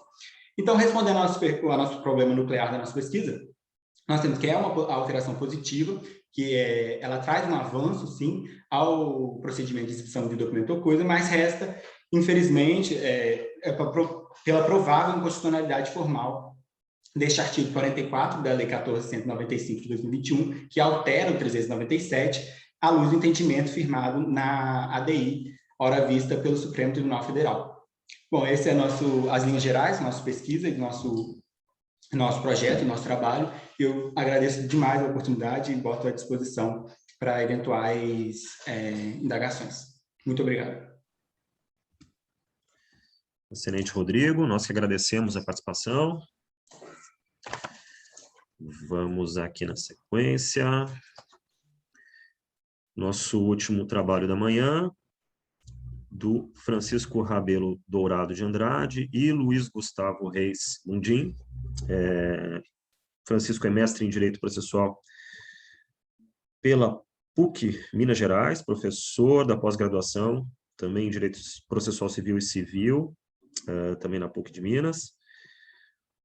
Então, respondendo ao nosso problema nuclear da nossa pesquisa, nós temos que é uma alteração positiva, que ela traz um avanço, sim, ao procedimento de exibição de documento ou coisa, mas resta, infelizmente, pela provável inconstitucionalidade formal deste artigo 44 da Lei 14.195 de 2021, que altera o 397, à luz do entendimento firmado na ADI, ora vista pelo Supremo Tribunal Federal. Bom, esse é as linhas gerais, nossa pesquisa e nosso projeto, nosso trabalho. Eu agradeço demais a oportunidade e boto à disposição para eventuais indagações. Muito obrigado. Excelente, Rodrigo. Nós que agradecemos a participação. Vamos aqui na sequência. Nosso último trabalho da manhã, do Francisco Rabelo Dourado de Andrade e Luiz Gustavo Reis Mundim. Francisco é mestre em Direito Processual pela PUC Minas Gerais, professor da pós-graduação, também em Direito Processual Civil e Civil, também na PUC de Minas.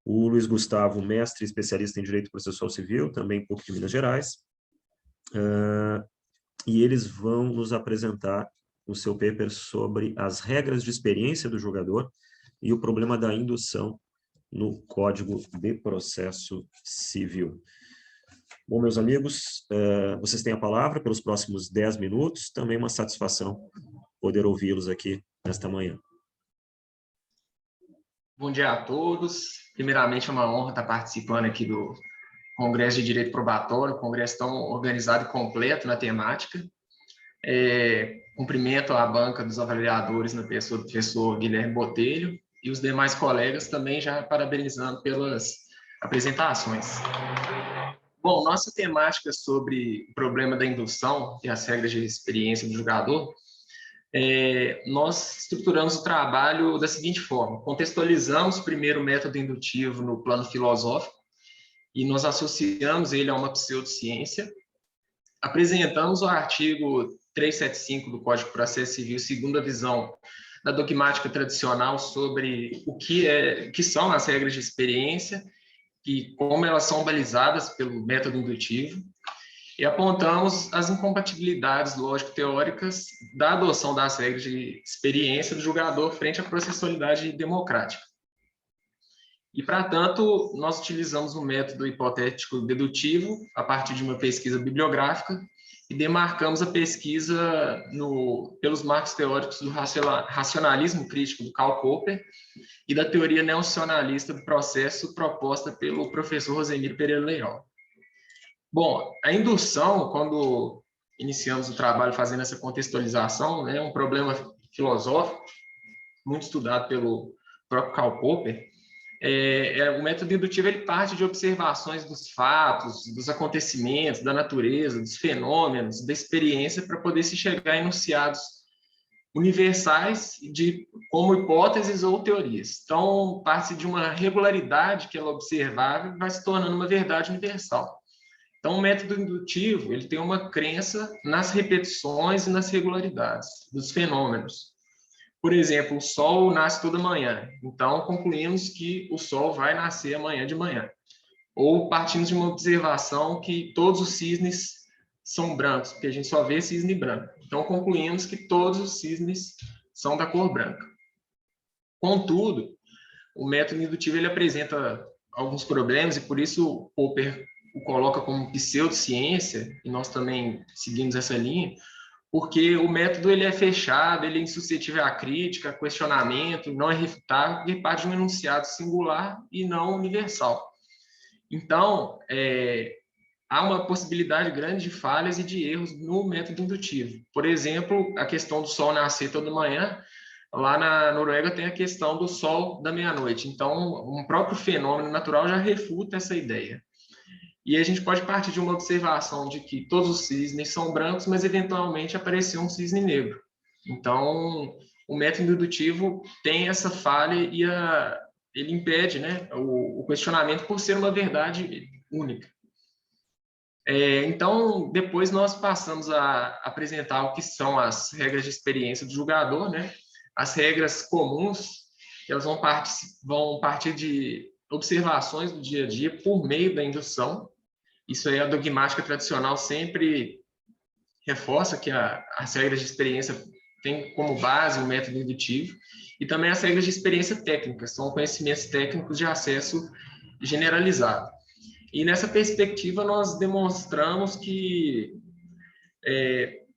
O Luiz Gustavo, mestre especialista em Direito Processual Civil, também PUC de Minas Gerais. E eles vão nos apresentar o seu paper sobre as regras de experiência do julgador e o problema da indução no Código de Processo Civil. Bom, meus amigos, vocês têm a palavra pelos próximos 10 minutos. Também uma satisfação poder ouvi-los aqui nesta manhã. Bom dia a todos. Primeiramente, é uma honra estar participando aqui do Congresso de Direito Probatório, congresso tão organizado e completo na temática. Cumprimento a banca dos avaliadores na pessoa do professor Guilherme Botelho e os demais colegas também já parabenizando pelas apresentações. Bom, nossa temática sobre o problema da indução e as regras de experiência do julgador, nós estruturamos o trabalho da seguinte forma: contextualizamos primeiro o método indutivo no plano filosófico e nós associamos ele a uma pseudociência, apresentamos o artigo 375 do Código de Processo Civil, segundo a visão da dogmática tradicional sobre o que são as regras de experiência e como elas são balizadas pelo método indutivo, e apontamos as incompatibilidades lógico-teóricas da adoção das regras de experiência do julgador frente à processualidade democrática. E, para tanto, nós utilizamos um método hipotético dedutivo a partir de uma pesquisa bibliográfica e demarcamos a pesquisa pelos marcos teóricos do racionalismo crítico do Karl Popper e da teoria neocionalista do processo proposta pelo professor Rosemiro Pereira Leal. Bom, a indução, quando iniciamos o trabalho fazendo essa contextualização, é um problema filosófico muito estudado pelo próprio Karl Popper. O método indutivo ele parte de observações dos fatos, dos acontecimentos, da natureza, dos fenômenos, da experiência, para poder se chegar a enunciados universais como hipóteses ou teorias. Então, parte de uma regularidade que ela é observável e vai se tornando uma verdade universal. Então, o método indutivo ele tem uma crença nas repetições e nas regularidades dos fenômenos. Por exemplo, o Sol nasce toda manhã, então concluímos que o Sol vai nascer amanhã de manhã. Ou partimos de uma observação que todos os cisnes são brancos, porque a gente só vê cisne branco. Então concluímos que todos os cisnes são da cor branca. Contudo, o método indutivo ele apresenta alguns problemas, e por isso Popper o coloca como pseudociência, e nós também seguimos essa linha, porque o método ele é fechado, ele é insuscetível à crítica, a questionamento, não é refutável, porque parte de um enunciado singular e não universal. Então, há uma possibilidade grande de falhas e de erros no método indutivo. Por exemplo, a questão do Sol nascer toda manhã, lá na Noruega tem a questão do Sol da meia-noite. Então, um próprio fenômeno natural já refuta essa ideia. E a gente pode partir de uma observação de que todos os cisnes são brancos, mas eventualmente apareceu um cisne negro. Então, o método indutivo tem essa falha e ele impede, né, o questionamento por ser uma verdade única. Então, depois nós passamos a apresentar o que são as regras de experiência do julgador, né? As regras comuns, elas vão partir de observações do dia a dia por meio da indução. Isso aí a dogmática tradicional sempre reforça que as regras de experiência têm como base o método indutivo, e também as regras de experiência técnica, são conhecimentos técnicos de acesso generalizado. E nessa perspectiva nós demonstramos que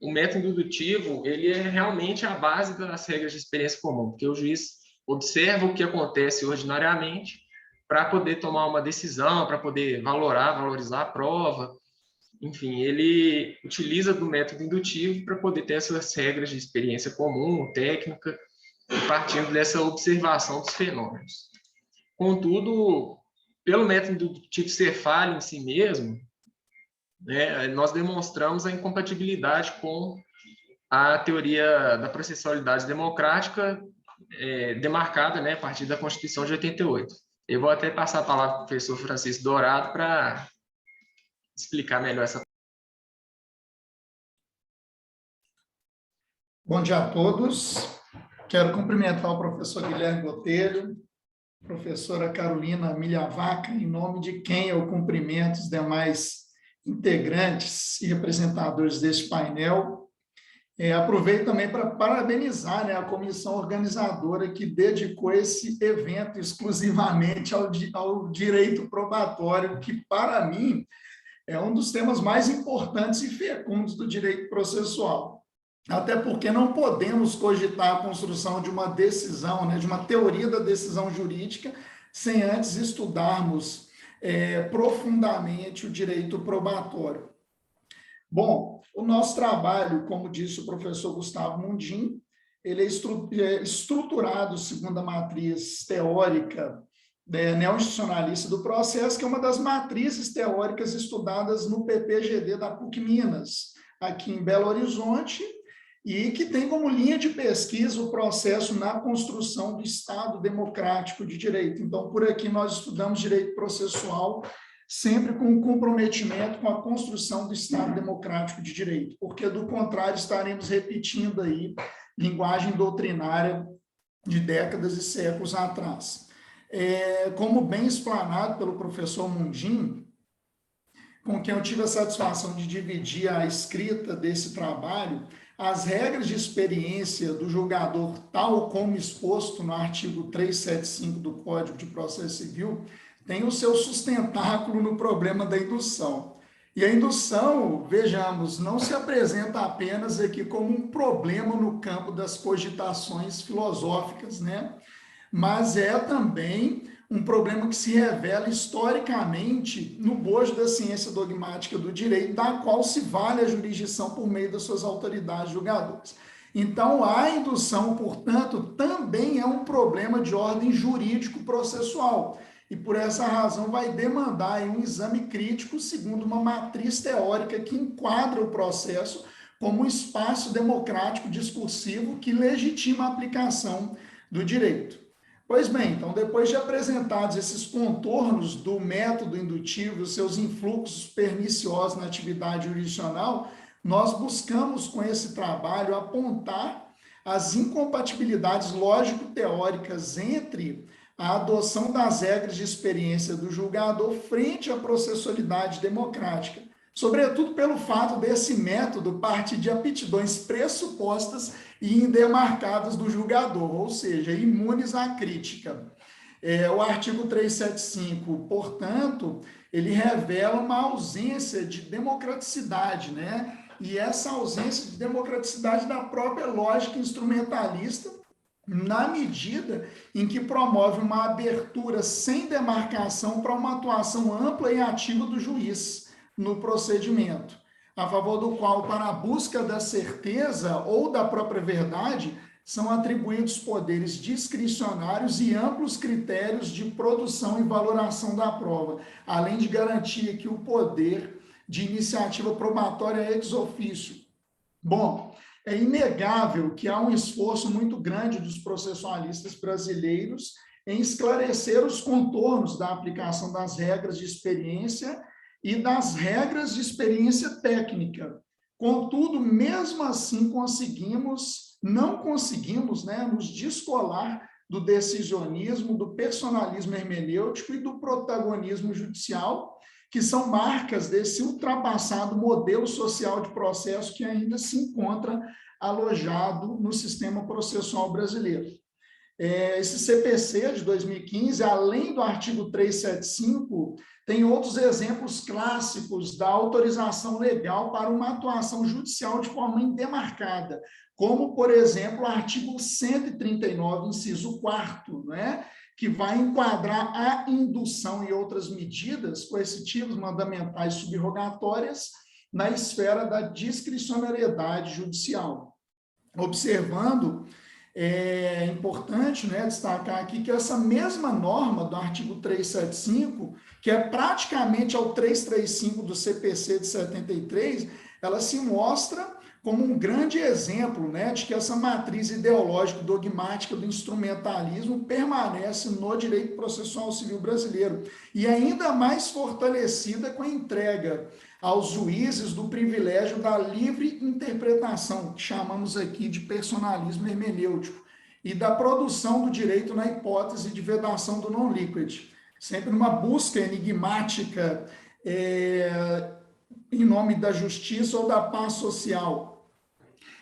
o método indutivo ele é realmente a base das regras de experiência comum, porque o juiz observa o que acontece ordinariamente para poder tomar uma decisão, para poder valorizar a prova. Enfim, ele utiliza do método indutivo para poder ter essas regras de experiência comum, técnica, partindo dessa observação dos fenômenos. Contudo, pelo método indutivo ser falho em si mesmo, né, nós demonstramos a incompatibilidade com a teoria da processualidade democrática demarcada, né, a partir da Constituição de 88. Eu vou até passar a palavra para o professor Francisco Dourado para explicar melhor essa. Bom dia a todos. Quero cumprimentar o professor Guilherme Botelho, professora Carolina Migliavacca, em nome de quem eu cumprimento os demais integrantes e representadores deste painel. Aproveito também para parabenizar, né, a comissão organizadora que dedicou esse evento exclusivamente ao direito probatório, que, para mim, é um dos temas mais importantes e fecundos do direito processual. Até porque não podemos cogitar a construção de uma decisão, né, de uma teoria da decisão jurídica, sem antes estudarmos profundamente o direito probatório. Bom, o nosso trabalho, como disse o professor Gustavo Mundim, ele é estruturado segundo a matriz teórica neo-institucionalista do processo, que é uma das matrizes teóricas estudadas no PPGD da PUC Minas, aqui em Belo Horizonte, e que tem como linha de pesquisa o processo na construção do Estado democrático de direito. Então, por aqui nós estudamos direito processual, sempre com comprometimento com a construção do Estado democrático de direito, porque, do contrário, estaremos repetindo aí linguagem doutrinária de décadas e séculos atrás. Como bem explanado pelo professor Mundim, com quem eu tive a satisfação de dividir a escrita desse trabalho, as regras de experiência do julgador, tal como exposto no artigo 375 do Código de Processo Civil, tem o seu sustentáculo no problema da indução. E a indução, vejamos, não se apresenta apenas aqui como um problema no campo das cogitações filosóficas, né? Mas é também um problema que se revela historicamente no bojo da ciência dogmática do direito, da qual se vale a jurisdição por meio das suas autoridades julgadoras. Então, a indução, portanto, também é um problema de ordem jurídico-processual, e por essa razão vai demandar um exame crítico segundo uma matriz teórica que enquadra o processo como um espaço democrático discursivo que legitima a aplicação do direito. Pois bem, então, depois de apresentados esses contornos do método indutivo, os seus influxos perniciosos na atividade jurisdicional, nós buscamos, com esse trabalho, apontar as incompatibilidades lógico-teóricas entre a adoção das regras de experiência do julgador frente à processualidade democrática, sobretudo pelo fato desse método partir de aptidões pressupostas e indemarcadas do julgador, ou seja, imunes à crítica. O artigo 375, portanto, ele revela uma ausência de democraticidade, né? E essa ausência de democraticidade da própria lógica instrumentalista, na medida em que promove uma abertura sem demarcação para uma atuação ampla e ativa do juiz no procedimento, a favor do qual, para a busca da certeza ou da própria verdade, são atribuídos poderes discricionários e amplos critérios de produção e valoração da prova, além de garantir que o poder de iniciativa probatória é ex officio. Bom, é inegável que há um esforço muito grande dos processualistas brasileiros em esclarecer os contornos da aplicação das regras de experiência e das regras de experiência técnica. Contudo, mesmo assim, não conseguimos, né, nos descolar do decisionismo, do personalismo hermenêutico e do protagonismo judicial, que são marcas desse ultrapassado modelo social de processo que ainda se encontra alojado no sistema processual brasileiro. Esse CPC de 2015, além do artigo 375, tem outros exemplos clássicos da autorização legal para uma atuação judicial de forma indemarcada, como, por exemplo, o artigo 139, inciso 4º, né, que vai enquadrar a indução e outras medidas coercitivas, mandamentais subrogatórias na esfera da discricionariedade judicial. Observando, é importante, né, destacar aqui que essa mesma norma do artigo 375, que é praticamente ao 335 do CPC de 73, ela se mostra como um grande exemplo, né, de que essa matriz ideológica dogmática do instrumentalismo permanece no direito processual civil brasileiro, e ainda mais fortalecida com a entrega aos juízes do privilégio da livre interpretação, que chamamos aqui de personalismo hermenêutico, e da produção do direito na hipótese de vedação do non-liquid, sempre numa busca enigmática em nome da justiça ou da paz social,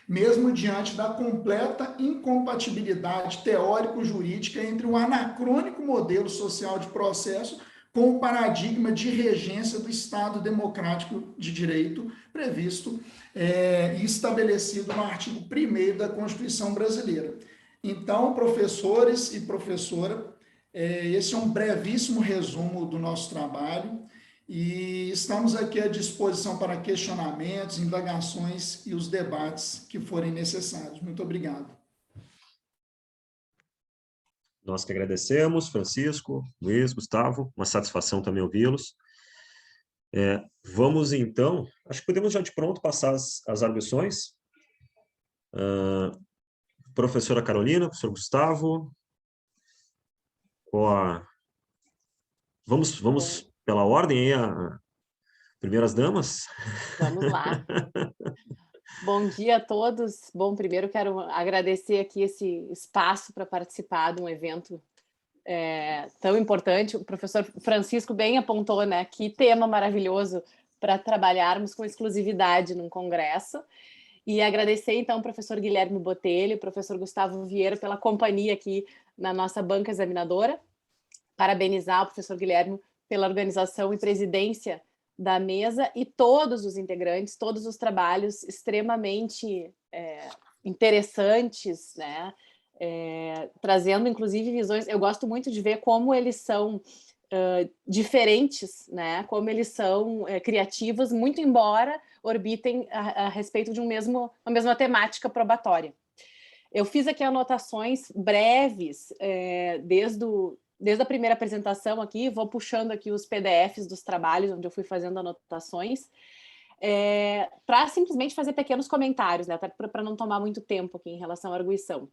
mesmo diante da completa incompatibilidade teórico-jurídica entre o anacrônico modelo social de processo com o paradigma de regência do Estado Democrático de Direito previsto e estabelecido no artigo 1º da Constituição Brasileira. Então, professores e professora, esse é um brevíssimo resumo do nosso trabalho e estamos aqui à disposição para questionamentos, indagações e os debates que forem necessários. Muito obrigado. Nós que agradecemos, Francisco, Luiz, Gustavo, uma satisfação também ouvi-los. Vamos, então, acho que podemos já de pronto passar as arguições. Professora Carolina, professor Gustavo, vamos pela ordem aí, primeiras damas? Vamos lá. Bom dia a todos. Bom, primeiro quero agradecer aqui esse espaço para participar de um evento tão importante. O professor Francisco bem apontou, né? Que tema maravilhoso para trabalharmos com exclusividade num congresso. E agradecer, então, ao professor Guilherme Botelho e ao professor Gustavo Vieira pela companhia aqui na nossa banca examinadora. Parabenizar o professor Guilherme pela organização e presidência da mesa e todos os integrantes, todos os trabalhos extremamente interessantes, né? Trazendo, inclusive, visões. Eu gosto muito de ver como eles são diferentes, né? Como eles são criativos, muito embora orbitem a respeito de uma mesma temática probatória. Eu fiz aqui anotações breves desde a primeira apresentação aqui, vou puxando aqui os PDFs dos trabalhos, onde eu fui fazendo anotações, para simplesmente fazer pequenos comentários, né, até para não tomar muito tempo aqui em relação à arguição.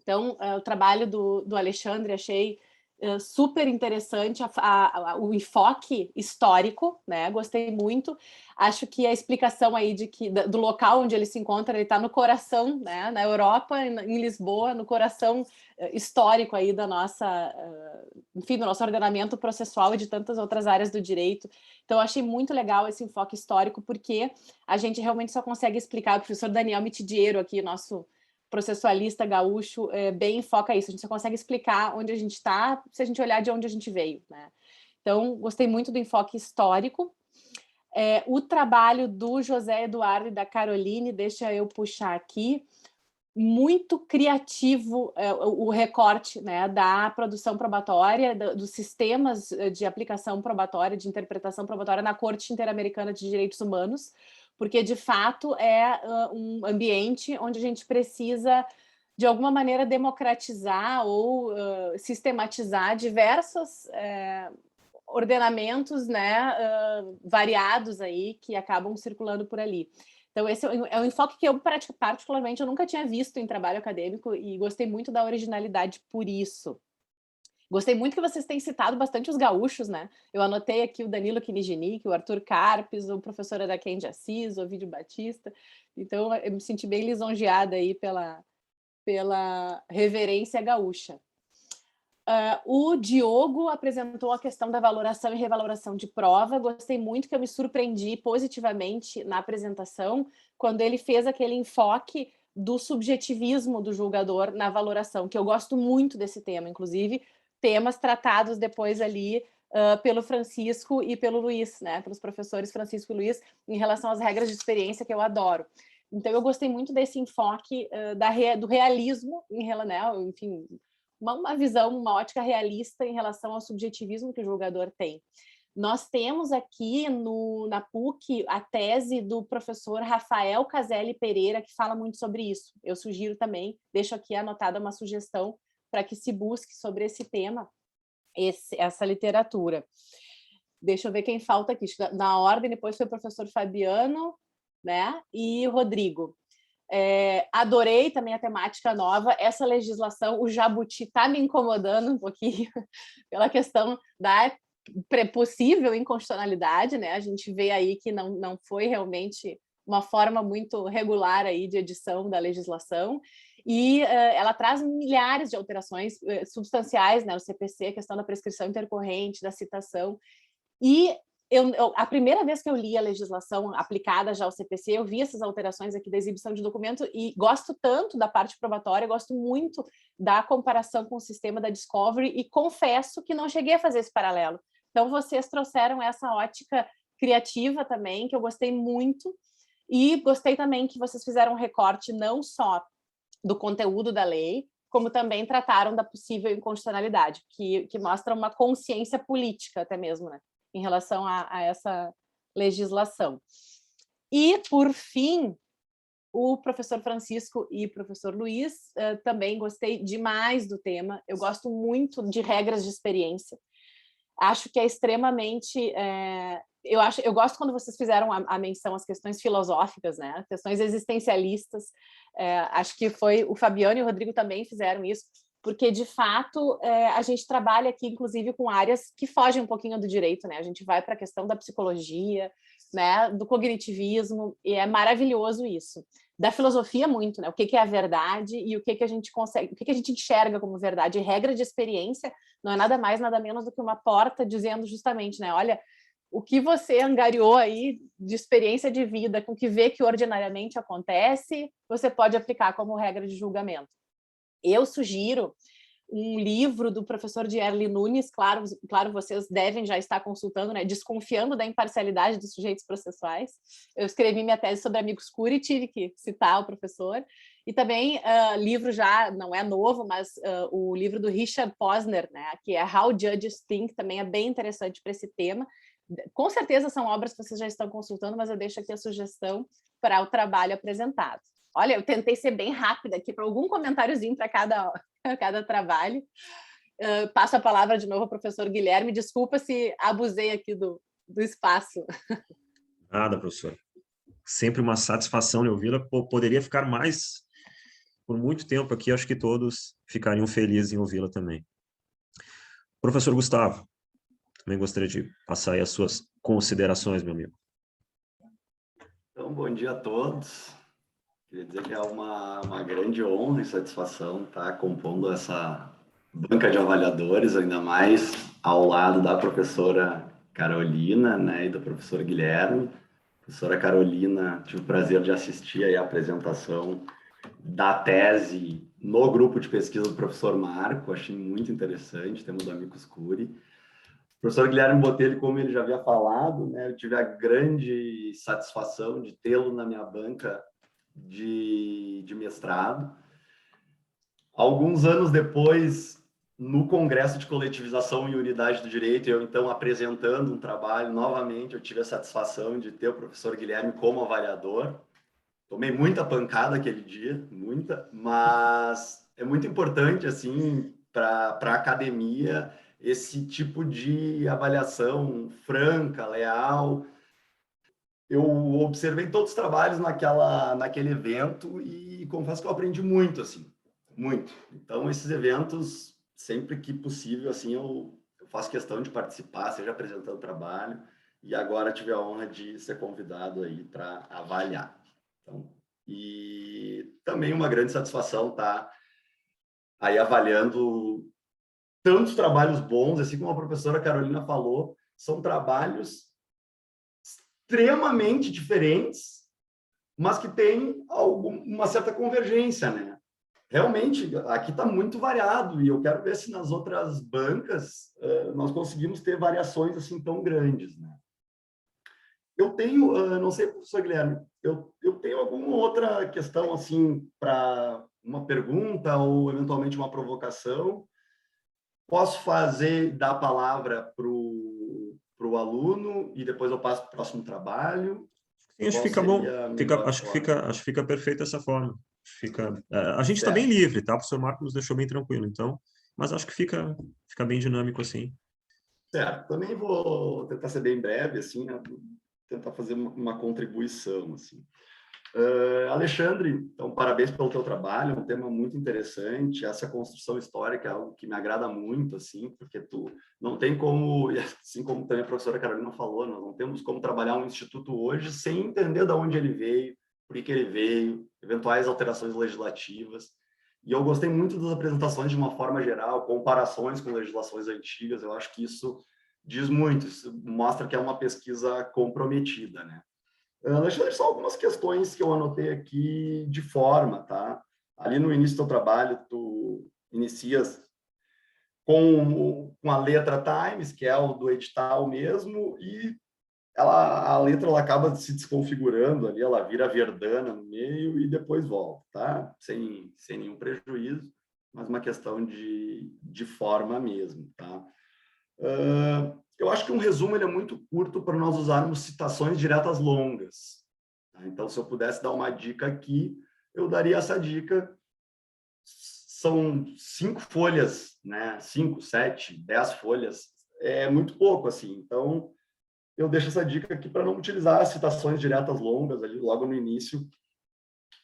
Então, o trabalho do Alexandre achei super interessante, o enfoque histórico, né? Gostei muito. Acho que a explicação aí do local onde ele se encontra, ele está no coração, né? Na Europa, em Lisboa, no coração histórico aí da nossa, enfim, do nosso ordenamento processual e de tantas outras áreas do direito. Então, achei muito legal esse enfoque histórico, porque a gente realmente só consegue explicar. O professor Daniel Mitidiero aqui, nosso processualista gaúcho, bem foca isso. A gente só consegue explicar onde a gente está se a gente olhar de onde a gente veio, né? Então, gostei muito do enfoque histórico. O trabalho do José Eduardo e da Caroline, deixa eu puxar aqui, muito criativo o recorte, né, da produção probatória, dos sistemas de aplicação probatória, de interpretação probatória na Corte Interamericana de Direitos Humanos, porque, de fato, é um ambiente onde a gente precisa, de alguma maneira, democratizar ou sistematizar diversos ordenamentos, né, variados aí, que acabam circulando por ali. Então, esse é um enfoque que eu, particularmente, eu nunca tinha visto em trabalho acadêmico e gostei muito da originalidade por isso. Gostei muito que vocês têm citado bastante os gaúchos, né? Eu anotei aqui o Danilo Kinigenic, o Arthur Carpes, o professor Araquém de Assis, o Ovídio Batista. Então, eu me senti bem lisonjeada aí pela reverência gaúcha. O Diogo apresentou a questão da valoração e revaloração de prova. Gostei muito, que eu me surpreendi positivamente na apresentação, quando ele fez aquele enfoque do subjetivismo do julgador na valoração, que eu gosto muito desse tema, inclusive temas tratados depois ali pelo Francisco e pelo Luiz, né? Pelos professores Francisco e Luiz, em relação às regras de experiência, que eu adoro. Então, eu gostei muito desse enfoque do realismo, né? Enfim, uma visão, uma ótica realista em relação ao subjetivismo que o julgador tem. Nós temos aqui na PUC a tese do professor Rafael Caselli Pereira, que fala muito sobre isso. Eu sugiro também, deixo aqui anotada uma sugestão para que se busque sobre esse tema, essa literatura. Deixa eu ver quem falta aqui. Na ordem, depois foi o professor Fabiano, né? E o Rodrigo. Adorei também a temática nova, essa legislação, o jabuti está me incomodando um pouquinho pela questão da possível inconstitucionalidade, né? A gente vê aí que não foi realmente uma forma muito regular aí de edição da legislação, e ela traz milhares de alterações substanciais, né, no CPC, a questão da prescrição intercorrente, da citação, e a primeira vez que eu li a legislação aplicada já ao CPC, eu vi essas alterações aqui da exibição de documento e gosto tanto da parte probatória, gosto muito da comparação com o sistema da Discovery e confesso que não cheguei a fazer esse paralelo. Então, vocês trouxeram essa ótica criativa também, que eu gostei muito, e gostei também que vocês fizeram um recorte não só do conteúdo da lei, como também trataram da possível inconstitucionalidade, que mostra uma consciência política até mesmo, né, em relação a essa legislação. E, por fim, o professor Francisco e o professor Luiz, também gostei demais do tema, eu gosto muito de regras de experiência, acho que é extremamente... Eu gosto quando vocês fizeram a menção às questões filosóficas, né? Questões existencialistas, acho que foi o Fabiano e o Rodrigo também fizeram isso, porque, de fato, a gente trabalha aqui, inclusive, com áreas que fogem um pouquinho do direito, né? A gente vai para a questão da psicologia, né? Do cognitivismo, e é maravilhoso isso. Da filosofia, muito, né? O que é a verdade e o que a gente consegue, o que a gente enxerga como verdade. E regra de experiência não é nada mais, nada menos do que uma porta dizendo justamente, né? Olha, o que você angariou aí de experiência de vida, com o que vê que ordinariamente acontece, você pode aplicar como regra de julgamento. Eu sugiro um livro do professor Dierli Nunes, claro, vocês devem já estar consultando, né? Desconfiando da imparcialidade dos sujeitos processuais. Eu escrevi minha tese sobre amigos curi, tive que citar o professor. E também livro já, não é novo, mas o livro do Richard Posner, né? Que é How Judges Think, também é bem interessante para esse tema. Com certeza são obras que vocês já estão consultando, mas eu deixo aqui a sugestão para o trabalho apresentado. Olha, eu tentei ser bem rápida aqui para algum comentáriozinho para cada trabalho. Passo a palavra de novo ao professor Guilherme. Desculpa se abusei aqui do espaço. Nada, professor. Sempre uma satisfação de ouvi-la. Poderia ficar mais por muito tempo aqui, acho que todos ficariam felizes em ouvi-la também. Professor Gustavo, também gostaria de passar aí as suas considerações, meu amigo. Então, bom dia a todos. Queria dizer que é uma grande honra e satisfação estar compondo essa banca de avaliadores, ainda mais ao lado da professora Carolina, né, e do professor Guilherme. Professora Carolina, tive o prazer de assistir aí a apresentação da tese no grupo de pesquisa do professor Marco, achei muito interessante, temos do Amicus Curiae. O professor Guilherme Botelho, como ele já havia falado, né, eu tive a grande satisfação de tê-lo na minha banca de mestrado. Alguns anos depois, no Congresso de Coletivização e Unidade do Direito, eu então apresentando um trabalho, novamente eu tive a satisfação de ter o professor Guilherme como avaliador. Tomei muita pancada aquele dia, muita, mas é muito importante, assim, para a academia, esse tipo de avaliação franca, leal. Eu observei todos os trabalhos naquele evento e confesso que eu aprendi muito, assim, muito. Então, esses eventos sempre que possível, assim, eu faço questão de participar, seja apresentando trabalho, e agora tive a honra de ser convidado aí para avaliar. Então, e também uma grande satisfação estar aí avaliando tantos trabalhos bons, assim como a professora Carolina falou, são trabalhos extremamente diferentes, mas que têm uma certa convergência, né? Realmente, aqui está muito variado, e eu quero ver se nas outras bancas nós conseguimos ter variações assim tão grandes, né? Eu tenho, não sei, professor Guilherme, eu tenho alguma outra questão assim para uma pergunta ou eventualmente uma provocação. Posso dar a palavra para o aluno e depois eu passo para o próximo trabalho? Sim, acho que fica bom. Acho que fica perfeito dessa forma. A gente está bem livre, tá? O professor Marco nos deixou bem tranquilo, então, mas acho que fica bem dinâmico assim. Certo. Também vou tentar ser bem breve, assim, né? Tentar fazer uma contribuição, assim. Alexandre, então, parabéns pelo teu trabalho, é um tema muito interessante. Essa construção histórica é algo que me agrada muito, assim, porque tu não tem como, assim como também a professora Carolina falou, nós não temos como trabalhar um instituto hoje sem entender de onde ele veio, por que ele veio, eventuais alterações legislativas. E eu gostei muito das apresentações de uma forma geral, comparações com legislações antigas. Eu acho que isso diz muito, isso mostra que é uma pesquisa comprometida, né? Alexandre, só algumas questões que eu anotei aqui de forma, tá? Ali no início do teu trabalho, tu inicias com a letra Times, que é o do edital mesmo, e a letra ela acaba se desconfigurando ali, ela vira verdana no meio e depois volta, tá? Sem nenhum prejuízo, mas uma questão de forma mesmo, tá? Eu acho que um resumo ele é muito curto para nós usarmos citações diretas longas. Tá? Então, se eu pudesse dar uma dica aqui, eu daria essa dica. São 5 folhas, né? 5, 7, 10 folhas. É muito pouco, assim. Então, eu deixo essa dica aqui para não utilizar citações diretas longas ali logo no início.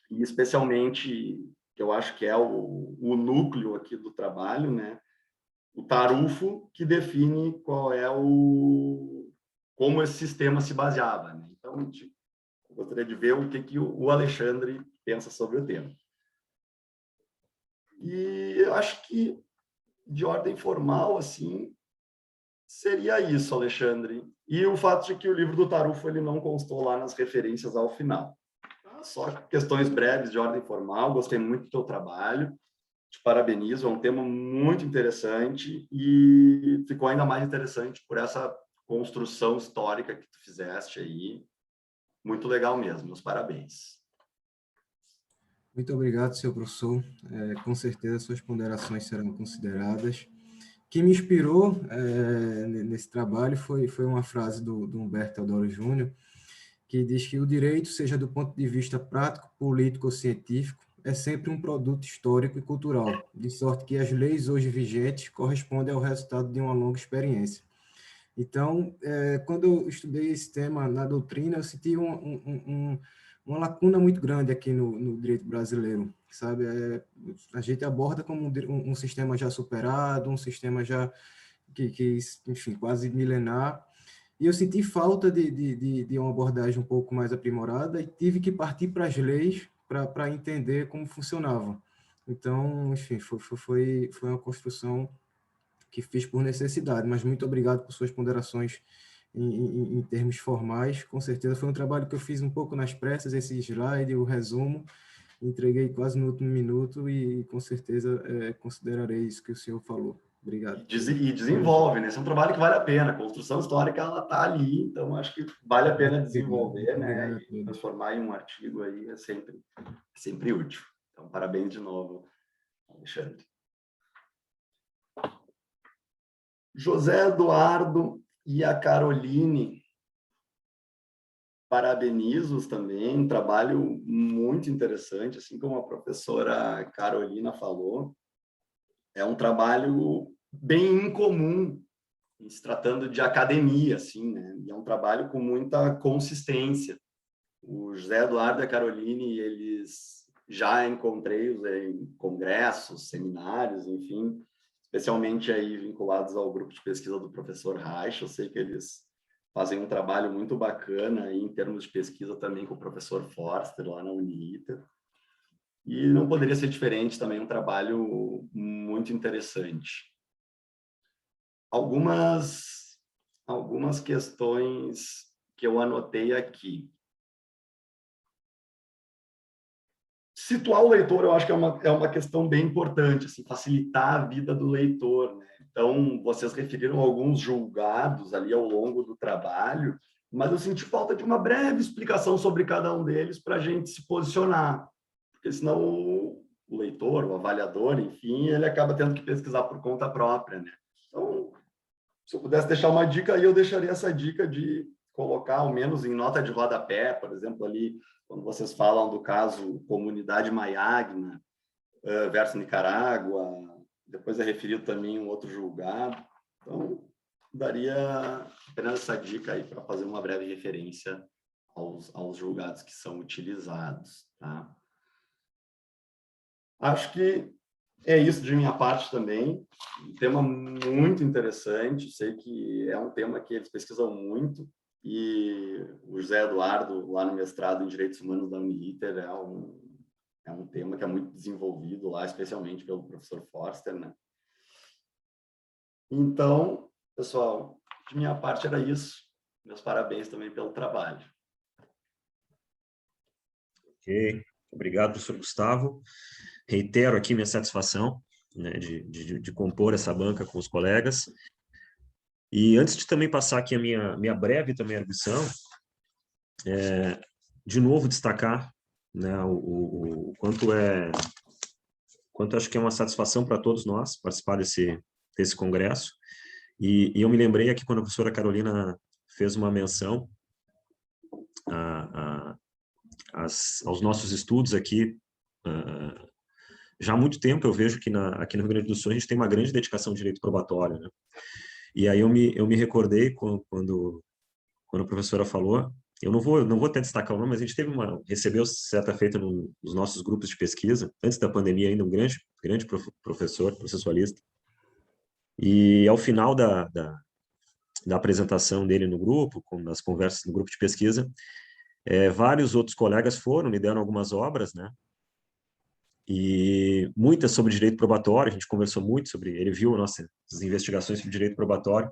E especialmente, que eu acho que é o núcleo aqui do trabalho, né? O tarufo que define como esse sistema se baseava, né? Então, eu gostaria de ver o que o Alexandre pensa sobre o tema. E eu acho que, de ordem formal, assim, seria isso, Alexandre. E o fato de que o livro do tarufo ele não constou lá nas referências ao final. Só questões breves de ordem formal, gostei muito do teu trabalho. Te parabenizo, é um tema muito interessante e ficou ainda mais interessante por essa construção histórica que tu fizeste aí. Muito legal mesmo, meus parabéns. Muito obrigado, senhor professor. Com certeza suas ponderações serão consideradas. O que me inspirou nesse trabalho foi uma frase do Humberto Teodoro Júnior, que diz que o direito, seja do ponto de vista prático, político ou científico, é sempre um produto histórico e cultural, de sorte que as leis hoje vigentes correspondem ao resultado de uma longa experiência. Então, quando eu estudei esse tema na doutrina, eu senti uma lacuna muito grande aqui no direito brasileiro, sabe? A gente aborda como um sistema já superado, um sistema já que enfim, quase milenar, e eu senti falta de uma abordagem um pouco mais aprimorada e tive que partir para as leis para entender como funcionava. Então, enfim, foi uma construção que fiz por necessidade, mas muito obrigado por suas ponderações em termos formais. Com certeza foi um trabalho que eu fiz um pouco nas pressas, esse slide, o resumo, entreguei quase no último minuto e com certeza considerarei isso que o senhor falou. Obrigado. E desenvolve, né? Esse é um trabalho que vale a pena. A construção histórica, ela está ali, então acho que vale a pena desenvolver, né? E transformar em um artigo aí é sempre útil. Então, parabéns de novo, Alexandre. José Eduardo e a Caroline, parabenizo-os também, um trabalho muito interessante, assim como a professora Carolina falou. É um trabalho bem incomum, se tratando de academia, assim, né? E é um trabalho com muita consistência. O José Eduardo e a Caroline, eles já encontrei em congressos, seminários, enfim, especialmente aí vinculados ao grupo de pesquisa do professor Reich. Eu sei que eles fazem um trabalho muito bacana aí, em termos de pesquisa também com o professor Forster lá na Uniter. E não poderia ser diferente também, um trabalho muito interessante. Algumas questões que eu anotei aqui. Situar o leitor, eu acho que é uma questão bem importante, assim, facilitar a vida do leitor, né? Então, vocês referiram alguns julgados ali ao longo do trabalho, mas eu senti falta de uma breve explicação sobre cada um deles para a gente se posicionar, porque senão o leitor, o avaliador, enfim, ele acaba tendo que pesquisar por conta própria, né? Então, se eu pudesse deixar uma dica aí, eu deixaria essa dica de colocar, ao menos em nota de rodapé, por exemplo, ali, quando vocês falam do caso Comunidade Mayagna versus Nicarágua, depois é referido também um outro julgado. Então, daria apenas essa dica aí para fazer uma breve referência aos julgados que são utilizados, tá? Acho que é isso de minha parte também. Um tema muito interessante. Sei que é um tema que eles pesquisam muito. E o José Eduardo, lá no mestrado em Direitos Humanos da Uniter, é um tema que é muito desenvolvido lá, especialmente pelo professor Forster, né? Então, pessoal, de minha parte era isso. Meus parabéns também pelo trabalho. Ok, obrigado, professor Gustavo. Reitero aqui minha satisfação, né, de compor essa banca com os colegas. E antes de também passar aqui a minha breve também arguição, de novo destacar, né, o quanto acho que é uma satisfação para todos nós participar desse congresso. E eu me lembrei aqui quando a professora Carolina fez uma menção aos nossos estudos aqui. Já há muito tempo eu vejo que aqui no Rio Grande do Sul a gente tem uma grande dedicação ao direito probatório, né? E aí eu me recordei quando a professora falou, eu não vou até destacar o nome, mas a gente recebeu certa feita nos nossos grupos de pesquisa, antes da pandemia ainda, um grande professor, processualista, e ao final da apresentação dele no grupo, nas conversas no grupo de pesquisa, vários outros colegas foram, me deram algumas obras, né? E muitas sobre direito probatório, a gente conversou muito sobre, ele viu nossas investigações sobre direito probatório,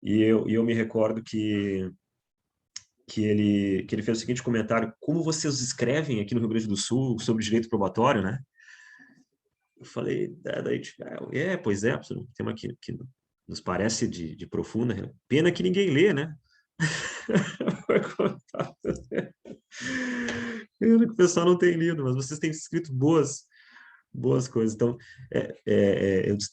e eu me recordo que ele fez o seguinte comentário: como vocês escrevem aqui no Rio Grande do Sul sobre direito probatório, né? Eu falei, daí, pois é, um tema que nos parece de profunda, pena que ninguém lê, né? Pena que o pessoal não tem lido, mas vocês têm escrito boas coisas. Então,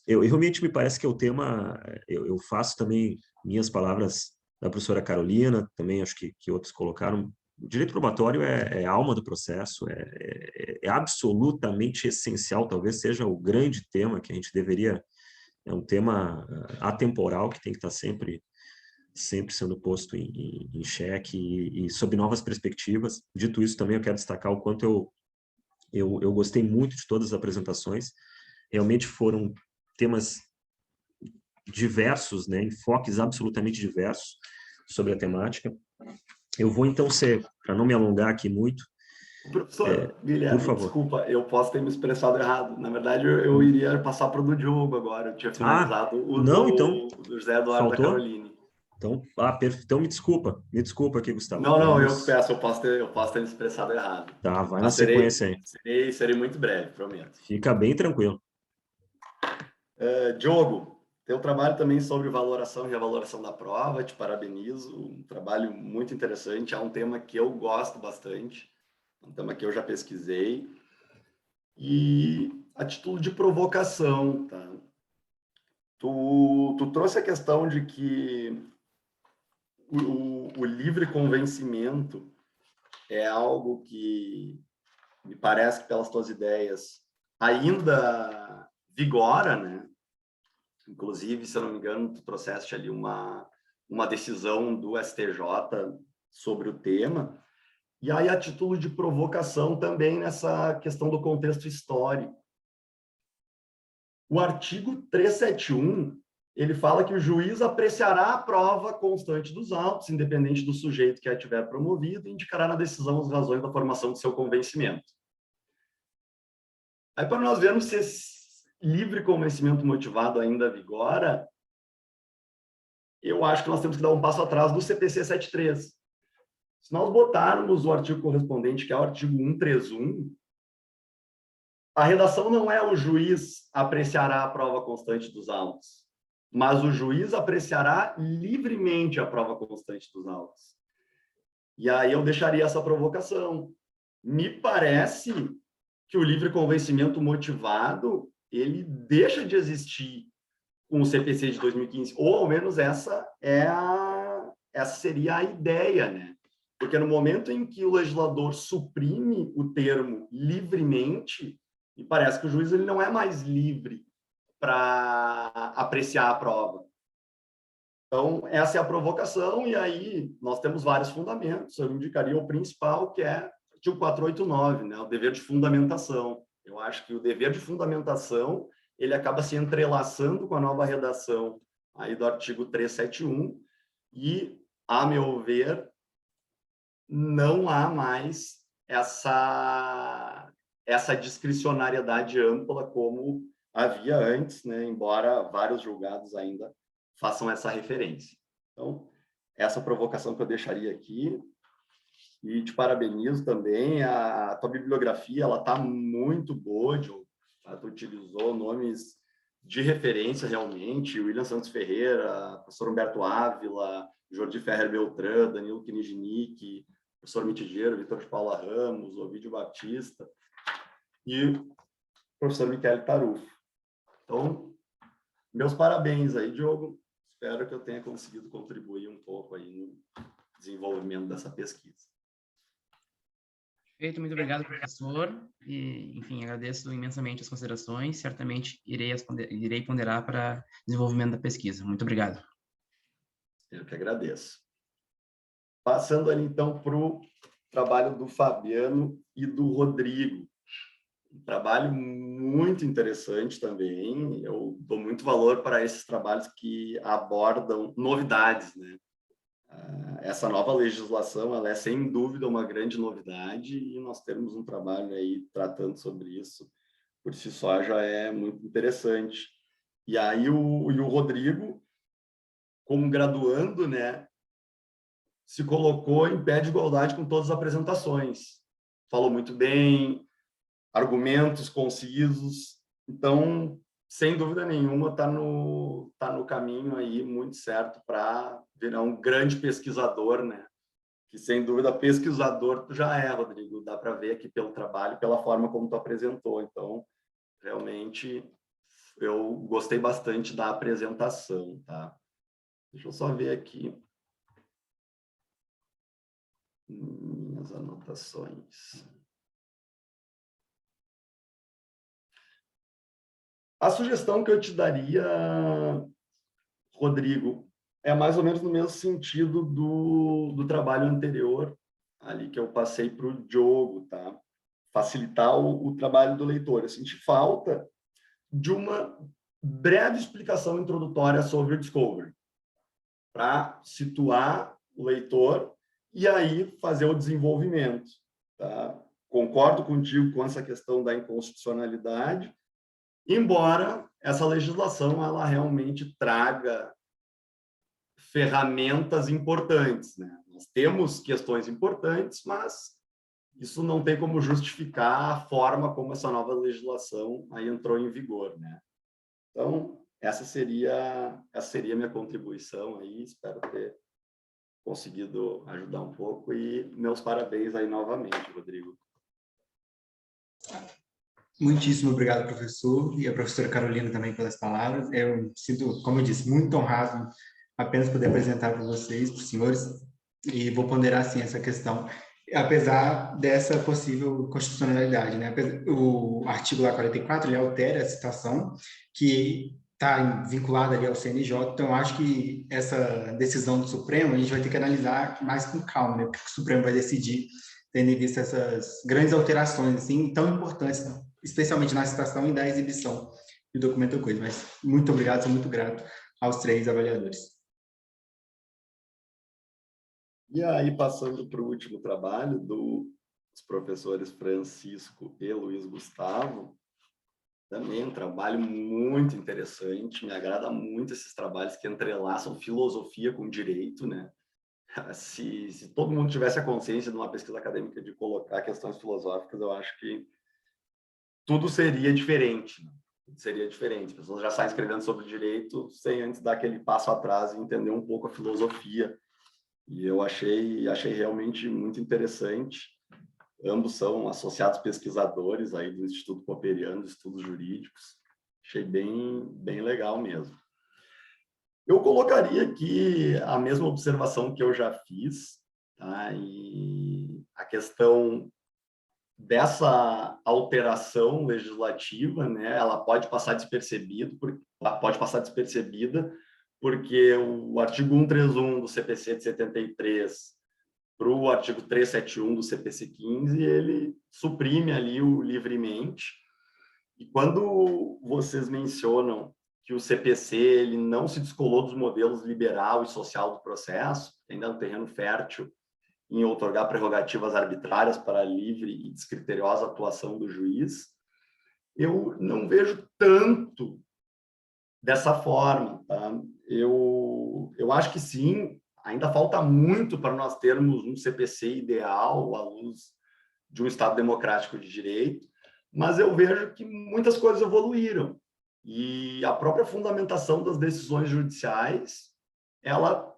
eu realmente me parece que é o tema, eu faço também minhas palavras da professora Carolina, também acho que outros colocaram. O direito probatório é a alma do processo, é absolutamente essencial, talvez seja o grande tema que a gente deveria, é um tema atemporal que tem que estar sempre sendo posto em xeque e sob novas perspectivas. Dito isso, também eu quero destacar o quanto eu gostei muito de todas as apresentações. Realmente foram temas diversos, né, enfoques absolutamente diversos sobre a temática. Eu vou, então, para não me alongar aqui muito... Professor Guilherme, por favor. Desculpa, eu posso ter me expressado errado. Na verdade, eu iria passar para o do Diogo agora. Eu tinha finalizado então, do José Eduardo da faltou? Caroline. Então me desculpa aqui, Gustavo. Não, eu peço, eu posso ter me expressado errado. Tá, vai na sequência aí. Serei muito breve, prometo. Fica bem tranquilo. Diogo, teu trabalho também sobre valoração e reavaliação da prova, te parabenizo, um trabalho muito interessante, é um tema que eu gosto bastante, um tema que eu já pesquisei, e a título de provocação, tá? Tu trouxe a questão de que o livre convencimento é algo que me parece que, pelas tuas ideias, ainda vigora, né? Inclusive, se eu não me engano, tu trouxeste ali uma decisão do STJ sobre o tema. E aí, a título de provocação também nessa questão do contexto histórico. O artigo 371, ele fala que o juiz apreciará a prova constante dos autos, independente do sujeito que a tiver promovido, e indicará na decisão as razões da formação do seu convencimento. Aí, para nós vermos se esse livre convencimento motivado ainda vigora, eu acho que nós temos que dar um passo atrás do CPC 73. Se nós botarmos o artigo correspondente, que é o artigo 131, a redação não é o juiz apreciará a prova constante dos autos, mas o juiz apreciará livremente a prova constante dos autos. E aí eu deixaria essa provocação. Me parece que o livre convencimento motivado, ele deixa de existir com o CPC de 2015, ou ao menos essa seria a ideia, né? Porque no momento em que o legislador suprime o termo livremente, me parece que o juiz ele não é mais livre para apreciar a prova. Então, essa é a provocação, e aí nós temos vários fundamentos. Eu indicaria o principal, que é o artigo 489, né? O dever de fundamentação. Eu acho que o dever de fundamentação ele acaba se entrelaçando com a nova redação aí do artigo 371, e, a meu ver, não há mais essa discricionariedade ampla como havia antes, né? Embora vários julgados ainda façam essa referência. Então, essa provocação que eu deixaria aqui, e te parabenizo também, a tua bibliografia ela está muito boa, Diogo. Tu utilizou nomes de referência realmente, William Santos Ferreira, professor Humberto Ávila, Jordi Ferrer Beltrán, Danilo Kinijnik, professor Mitigeiro, Vitor de Paula Ramos, Ovídio Batista e o professor Michele Tarufo. Então, meus parabéns aí, Diogo. Espero que eu tenha conseguido contribuir um pouco aí no desenvolvimento dessa pesquisa. Perfeito, muito obrigado, professor. E, enfim, agradeço imensamente as considerações. Certamente irei ponderar para desenvolvimento da pesquisa. Muito obrigado. Eu que agradeço. Passando ali, então, para o trabalho do Fabiano e do Rodrigo. Um trabalho muito interessante também. Eu dou muito valor para esses trabalhos que abordam novidades, né? Essa nova legislação, ela é sem dúvida uma grande novidade, e nós temos um trabalho aí tratando sobre isso, por si só já é muito interessante. E aí o Rodrigo, como graduando, né, se colocou em pé de igualdade com todas as apresentações. Falou muito bem, argumentos concisos, então, sem dúvida nenhuma, está no caminho aí muito certo para virar um grande pesquisador, né? Que, sem dúvida, pesquisador tu já é, Rodrigo. Dá para ver aqui pelo trabalho, pela forma como tu apresentou. Então, realmente, eu gostei bastante da apresentação, tá? Deixa eu só ver aqui minhas anotações. A sugestão que eu te daria, Rodrigo, é mais ou menos no mesmo sentido do trabalho anterior, ali que eu passei para o Diogo, tá? Facilitar o trabalho do leitor. Eu senti falta de uma breve explicação introdutória sobre o Discovery, para situar o leitor e aí fazer o desenvolvimento, tá? Concordo contigo com essa questão da inconstitucionalidade, embora essa legislação ela realmente traga ferramentas importantes, né? Nós temos questões importantes, mas isso não tem como justificar a forma como essa nova legislação aí entrou em vigor, né? Então, essa seria a minha contribuição aí, espero ter conseguido ajudar um pouco, e meus parabéns aí novamente, Rodrigo. Muitíssimo obrigado, professor, e a professora Carolina também pelas palavras. Eu sinto, como eu disse, muito honrado apenas poder apresentar para vocês, para os senhores, e vou ponderar, sim, essa questão, apesar dessa possível constitucionalidade, né? O artigo lá 44, ele altera a citação, que está vinculada ali ao CNJ, então acho que essa decisão do Supremo a gente vai ter que analisar mais com calma, né? Porque o Supremo vai decidir, tendo em vista essas grandes alterações, assim, tão importantes, especialmente na citação e da exibição e documentou coisa. Mas muito obrigado, sou muito grato aos 3 avaliadores. E aí, passando para o último trabalho dos professores Francisco e Luiz Gustavo, também um trabalho muito interessante, me agrada muito esses trabalhos que entrelaçam filosofia com direito, né? Se todo mundo tivesse a consciência de uma pesquisa acadêmica de colocar questões filosóficas, eu acho que tudo seria diferente, né? Tudo seria diferente. As pessoas já saem escrevendo sobre direito sem antes dar aquele passo atrás e entender um pouco a filosofia. E eu achei realmente muito interessante. Ambos são associados pesquisadores aí do Instituto Popperiano de Estudos Jurídicos. Achei bem legal mesmo. Eu colocaria aqui a mesma observação que eu já fiz, tá? E a questão dessa alteração legislativa, né? Ela pode passar despercebida, porque o artigo 131 do CPC de 73 para o artigo 371 do CPC 15, ele suprime ali o livremente. E quando vocês mencionam que o CPC ele não se descolou dos modelos liberal e social do processo, ainda é um terreno fértil em outorgar prerrogativas arbitrárias para a livre e descriteriosa atuação do juiz, eu não vejo tanto dessa forma, tá? Eu acho que sim, ainda falta muito para nós termos um CPC ideal à luz de um Estado democrático de direito, mas eu vejo que muitas coisas evoluíram. E a própria fundamentação das decisões judiciais, ela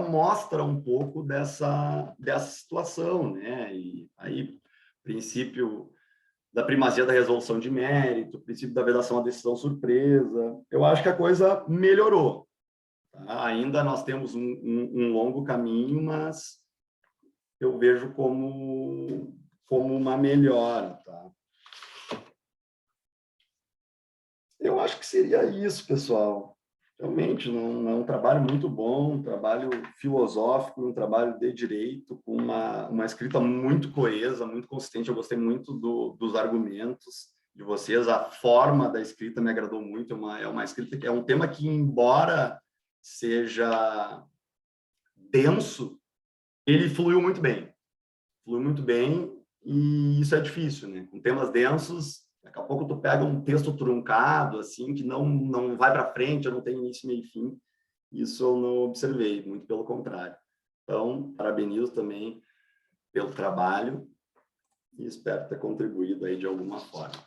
mostra um pouco dessa situação, né? E aí, princípio da primazia da resolução de mérito, princípio da vedação à decisão surpresa, eu acho que a coisa melhorou. Tá? Ainda nós temos um longo caminho, mas eu vejo como uma melhora, tá? Eu acho que seria isso, pessoal. Realmente, não é um trabalho muito bom, um trabalho filosófico, um trabalho de direito, com uma escrita muito coesa, muito consistente. Eu gostei muito dos argumentos de vocês, a forma da escrita me agradou muito. É uma escrita que é um tema que, embora seja denso, ele fluiu muito bem. Fluiu muito bem, e isso é difícil, né? Com temas densos, daqui a pouco tu pega um texto truncado, assim, que não vai para frente, não tem início, meio e fim. Isso eu não observei, muito pelo contrário. Então, parabenizo também pelo trabalho e espero ter contribuído aí de alguma forma.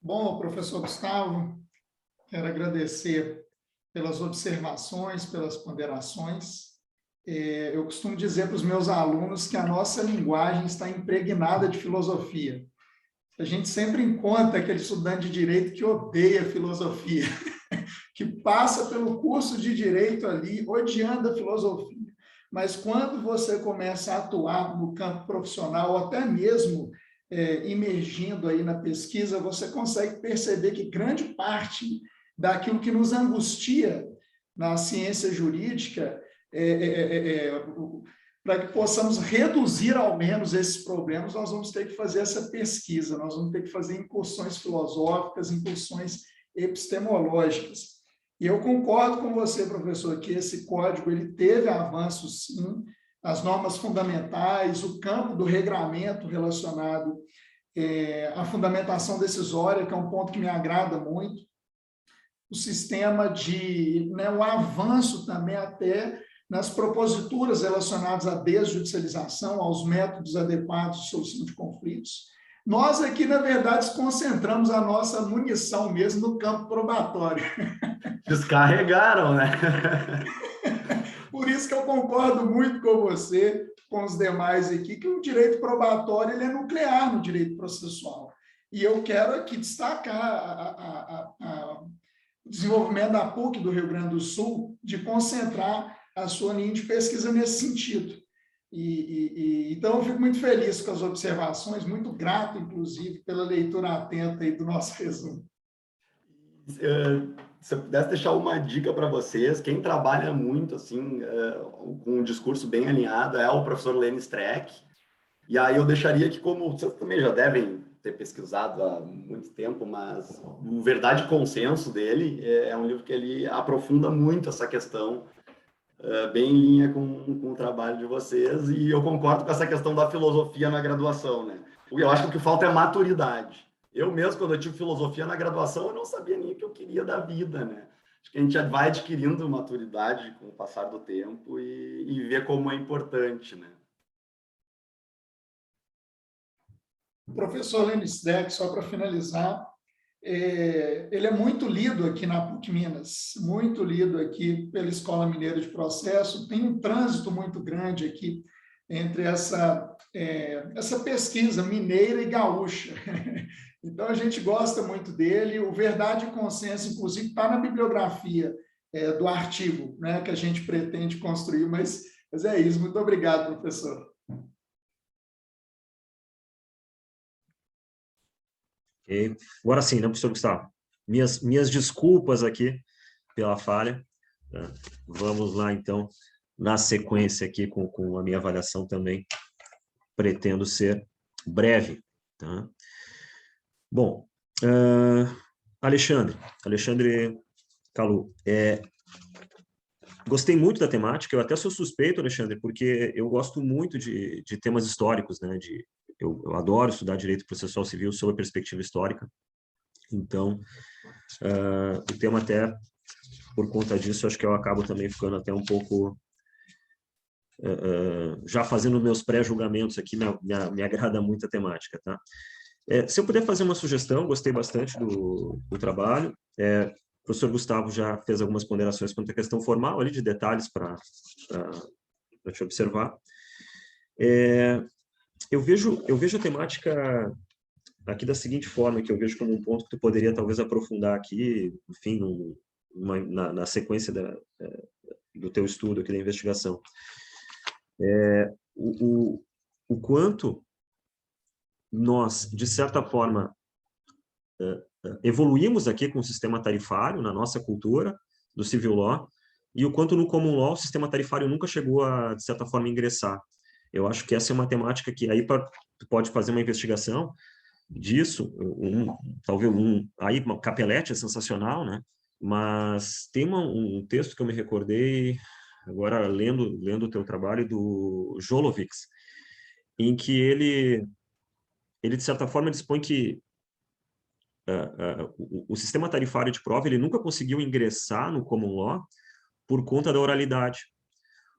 Bom, professor Gustavo, quero agradecer pelas observações, pelas ponderações. Eu costumo dizer para os meus alunos que a nossa linguagem está impregnada de filosofia. A gente sempre encontra aquele estudante de direito que odeia filosofia, que passa pelo curso de direito ali, odiando a filosofia. Mas quando você começa a atuar no campo profissional, ou até mesmo imergindo aí na pesquisa, você consegue perceber que grande parte daquilo que nos angustia na ciência jurídica, para que possamos reduzir ao menos esses problemas, nós vamos ter que fazer essa pesquisa, nós vamos ter que fazer incursões filosóficas, incursões epistemológicas. E eu concordo com você, professor, que esse código ele teve avanços, sim, as normas fundamentais, o campo do regramento relacionado à fundamentação decisória, que é um ponto que me agrada muito, o sistema de, o avanço também até nas proposituras relacionadas à desjudicialização, aos métodos adequados de solução de conflitos. Nós aqui, na verdade, concentramos a nossa munição mesmo no campo probatório. Descarregaram, né? Por isso que eu concordo muito com você, com os demais aqui, que o direito probatório ele é nuclear no direito processual. E eu quero aqui destacar o desenvolvimento da PUC do Rio Grande do Sul de concentrar a sua linha de pesquisa nesse sentido. Então, eu fico muito feliz com as observações, muito grato, inclusive, pela leitura atenta aí do nosso resumo. Se eu pudesse deixar uma dica para vocês, quem trabalha muito assim, com um discurso bem alinhado é o professor Lênin Streck. E aí eu deixaria que, como vocês também já devem ter pesquisado há muito tempo, mas o Verdade e Consenso dele é um livro que ele aprofunda muito essa questão, bem em linha com o trabalho de vocês, e eu concordo com essa questão da filosofia na graduação, né? Eu acho que o que falta é maturidade. Eu mesmo, quando eu tive filosofia na graduação, eu não sabia nem o que eu queria da vida, né? Acho que a gente vai adquirindo maturidade com o passar do tempo e ver como é importante, né? O professor Lênis Deck, só para finalizar, ele é muito lido aqui na PUC Minas, muito lido aqui pela Escola Mineira de Processo, tem um trânsito muito grande aqui entre essa pesquisa mineira e gaúcha. Então, a gente gosta muito dele. O Verdade e Consenso, inclusive, está na bibliografia do artigo, né, que a gente pretende construir, mas é isso. Muito obrigado, professor. Okay. Agora sim, né, professor Gustavo? Minhas desculpas aqui pela falha. Tá? Vamos lá, então, na sequência aqui com a minha avaliação também. Pretendo ser breve. Tá? Bom, Alexandre Calu, gostei muito da temática, eu até sou suspeito, Alexandre, porque eu gosto muito de temas históricos, né, eu adoro estudar direito processual civil sob a perspectiva histórica, então, o tema até, por conta disso, acho que eu acabo também ficando até um pouco, já fazendo meus pré-julgamentos aqui, me agrada muito a temática, tá? Se eu puder fazer uma sugestão, gostei bastante do trabalho, o professor Gustavo já fez algumas ponderações quanto à questão formal, ali de detalhes para te observar. Eu vejo a temática aqui da seguinte forma, que eu vejo como um ponto que tu poderia talvez aprofundar aqui, enfim, na sequência do teu estudo aqui da investigação. O quanto nós, de certa forma, evoluímos aqui com o sistema tarifário na nossa cultura do civil law, e o quanto no common law o sistema tarifário nunca chegou a, de certa forma, ingressar. Eu acho que essa é uma temática que aí tu pode fazer uma investigação disso, talvez aí uma Capelletti é sensacional, né? Mas tem um texto que eu me recordei agora lendo o teu trabalho do Jolovics, em que ele de certa forma dispõe que o sistema tarifário de prova ele nunca conseguiu ingressar no common law por conta da oralidade,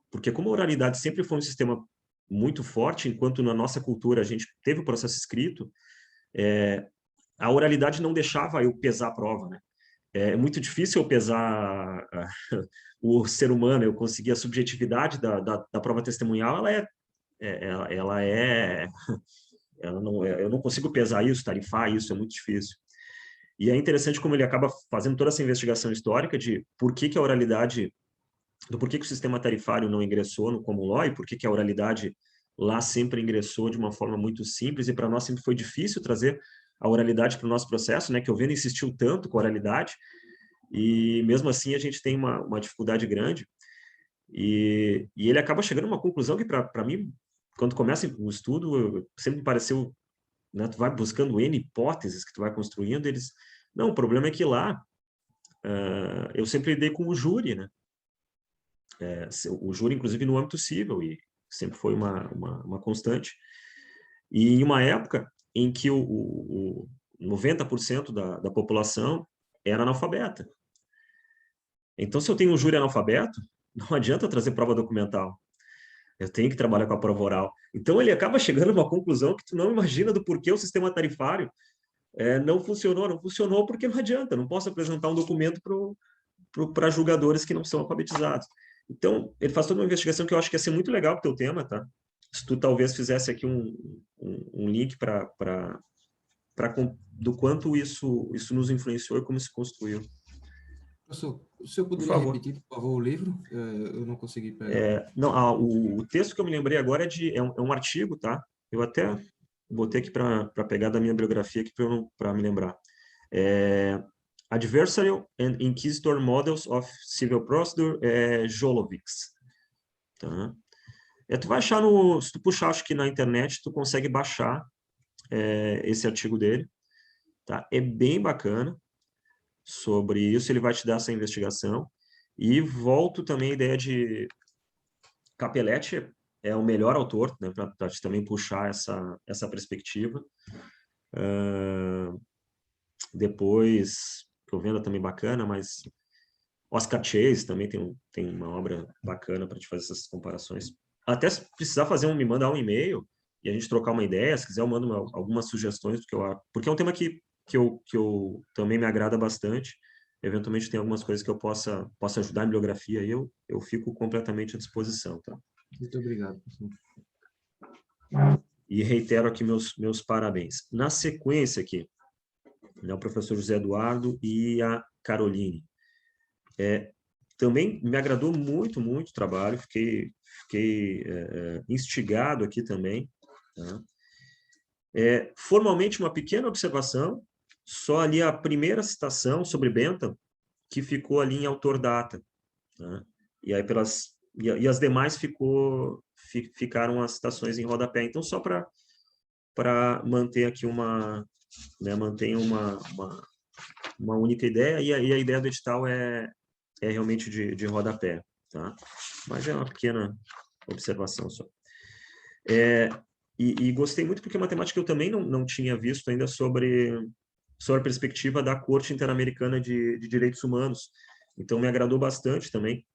porque como a oralidade sempre foi um sistema muito forte, enquanto na nossa cultura a gente teve o processo escrito, a oralidade não deixava eu pesar a prova, né? É muito difícil eu pesar o ser humano, eu conseguir a subjetividade da prova testemunhal, eu não consigo pesar isso, tarifar isso, é muito difícil. E é interessante como ele acaba fazendo toda essa investigação histórica de por que a oralidade, do porquê que o sistema tarifário não ingressou no common law e por que a oralidade lá sempre ingressou de uma forma muito simples, e para nós sempre foi difícil trazer a oralidade para o nosso processo, né, que o Viana insistiu tanto com a oralidade, e mesmo assim a gente tem uma dificuldade grande, e ele acaba chegando a uma conclusão que para mim, quando começa o estudo, sempre me pareceu, né, tu vai buscando N hipóteses que tu vai construindo, não, o problema é que lá, eu sempre lidei com o júri, né, o júri, inclusive, no âmbito civil, e sempre foi uma constante, e em uma época em que o 90% da população era analfabeta. Então, se eu tenho um júri analfabeto, não adianta eu trazer prova documental. Eu tenho que trabalhar com a prova oral. Então, ele acaba chegando a uma conclusão que tu não imagina do porquê o sistema tarifário não funcionou. Não funcionou porque não adianta. Não posso apresentar um documento para julgadores que não são alfabetizados. Então, ele faz toda uma investigação que eu acho que ia ser muito legal para o teu tema, tá? Se tu talvez fizesse aqui um link do quanto isso nos influenciou e como se construiu. Professor, o senhor poderia repetir, por favor, o livro? Eu não consegui pegar. O texto que eu me lembrei agora é um artigo, tá? Eu até botei aqui para pegar da minha bibliografia aqui para me lembrar. Adversarial and Inquisitor Models of Civil Procedure, Jolovics. Tá? Tu vai achar se tu puxar, acho que na internet, tu consegue baixar esse artigo dele, tá? É bem bacana sobre isso, ele vai te dar essa investigação. E volto também à ideia de Capelletti é o melhor autor, né, para também puxar essa perspectiva. Depois, Provenda também bacana, mas Oscar Chase também tem uma obra bacana para te fazer essas comparações. Até se precisar me mandar um e-mail e a gente trocar uma ideia, se quiser eu mando algumas sugestões, porque é um tema que eu também me agrada bastante. Eventualmente tem algumas coisas que eu possa ajudar em bibliografia e eu fico completamente à disposição, tá? Muito obrigado, professor. E reitero aqui meus parabéns. Na sequência aqui, né, o professor José Eduardo e a Caroline. Também me agradou muito o trabalho, fiquei instigado aqui também. Tá? Formalmente, uma pequena observação, só ali a primeira citação sobre Bentham, que ficou ali em autor data. Tá? E aí e as demais ficaram as citações em rodapé. Então, só para manter aqui manter uma única ideia, e a ideia do edital é realmente de rodapé, tá? Mas é uma pequena observação só. E gostei muito porque é uma temática que eu também não tinha visto ainda sobre a perspectiva da Corte Interamericana de Direitos Humanos. Então, me agradou bastante também.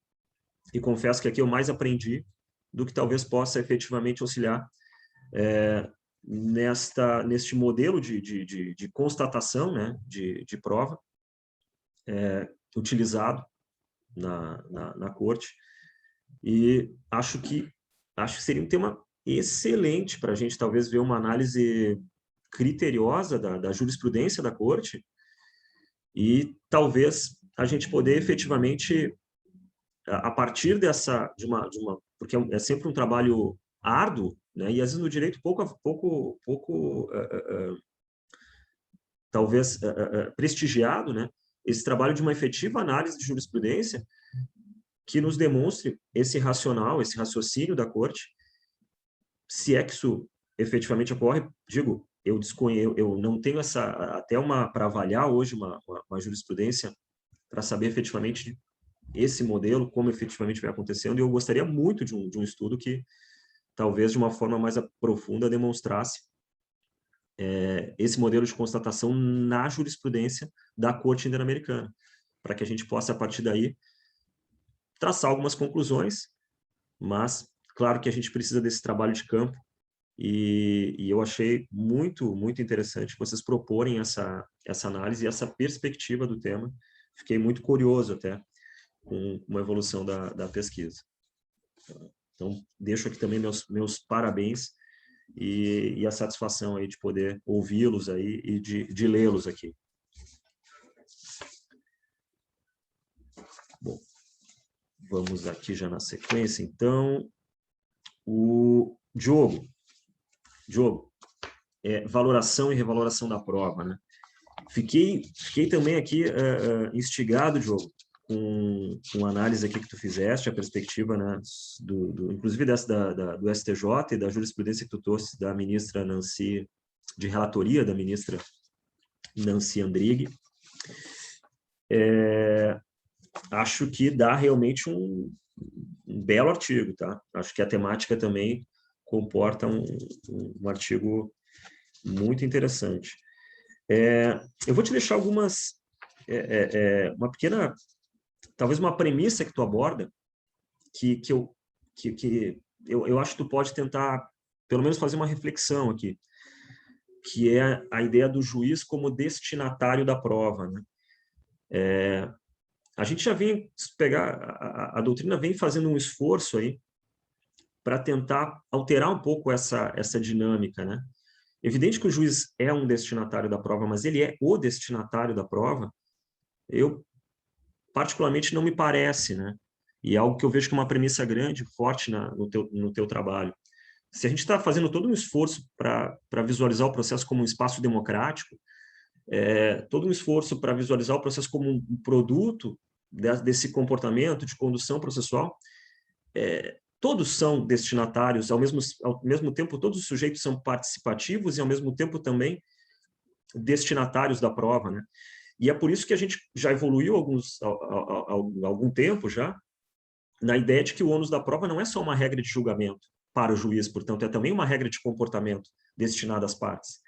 E confesso que aqui eu mais aprendi do que talvez possa efetivamente auxiliar neste modelo de constatação, né, de prova utilizado na corte. E acho que seria um tema excelente para a gente talvez ver uma análise criteriosa da jurisprudência da corte e talvez a gente poder efetivamente, a partir porque é sempre um trabalho árduo, né, e às vezes no direito pouco talvez prestigiado, né, esse trabalho de uma efetiva análise de jurisprudência que nos demonstre esse raciocínio da corte, se é que isso efetivamente ocorre. Digo, eu não tenho para avaliar hoje uma jurisprudência para saber efetivamente esse modelo, como efetivamente vai acontecendo, e eu gostaria muito de um estudo que talvez de uma forma mais profunda demonstrasse esse modelo de constatação na jurisprudência da Corte Interamericana, para que a gente possa, a partir daí, traçar algumas conclusões, mas claro que a gente precisa desse trabalho de campo, e eu achei muito interessante vocês proporem essa análise e essa perspectiva do tema. Fiquei muito curioso até com uma evolução da pesquisa. Então, deixo aqui também meus parabéns e a satisfação aí de poder ouvi-los aí e de lê-los aqui. Bom, vamos aqui já na sequência, então. O Diogo, valoração e revaloração da prova, né? Fiquei também aqui instigado, Diogo, com a análise aqui que tu fizeste, a perspectiva, né, inclusive do STJ e da jurisprudência que tu trouxe da ministra Nancy, de relatoria da ministra Nancy Andrighi. Acho que dá realmente um belo artigo, tá? Acho que a temática também comporta um artigo muito interessante. Eu vou te deixar uma pequena, talvez uma premissa que tu aborda, que eu acho que tu pode tentar, pelo menos, fazer uma reflexão aqui, que é a ideia do juiz como destinatário da prova, né? A gente já vem a doutrina vem fazendo um esforço aí para tentar alterar um pouco essa dinâmica, né? Evidente que o juiz é um destinatário da prova, mas ele é o destinatário da prova, eu particularmente não me parece, né? E é algo que eu vejo que é uma premissa grande, forte no teu trabalho. Se a gente está fazendo todo um esforço para visualizar o processo como um espaço democrático, todo um esforço para visualizar o processo como um produto desse comportamento de condução processual, todos são destinatários, ao mesmo tempo, todos os sujeitos são participativos e, ao mesmo tempo, também destinatários da prova, né? E é por isso que a gente já evoluiu algum tempo já, na ideia de que o ônus da prova não é só uma regra de julgamento para o juiz, portanto, é também uma regra de comportamento destinada às partes.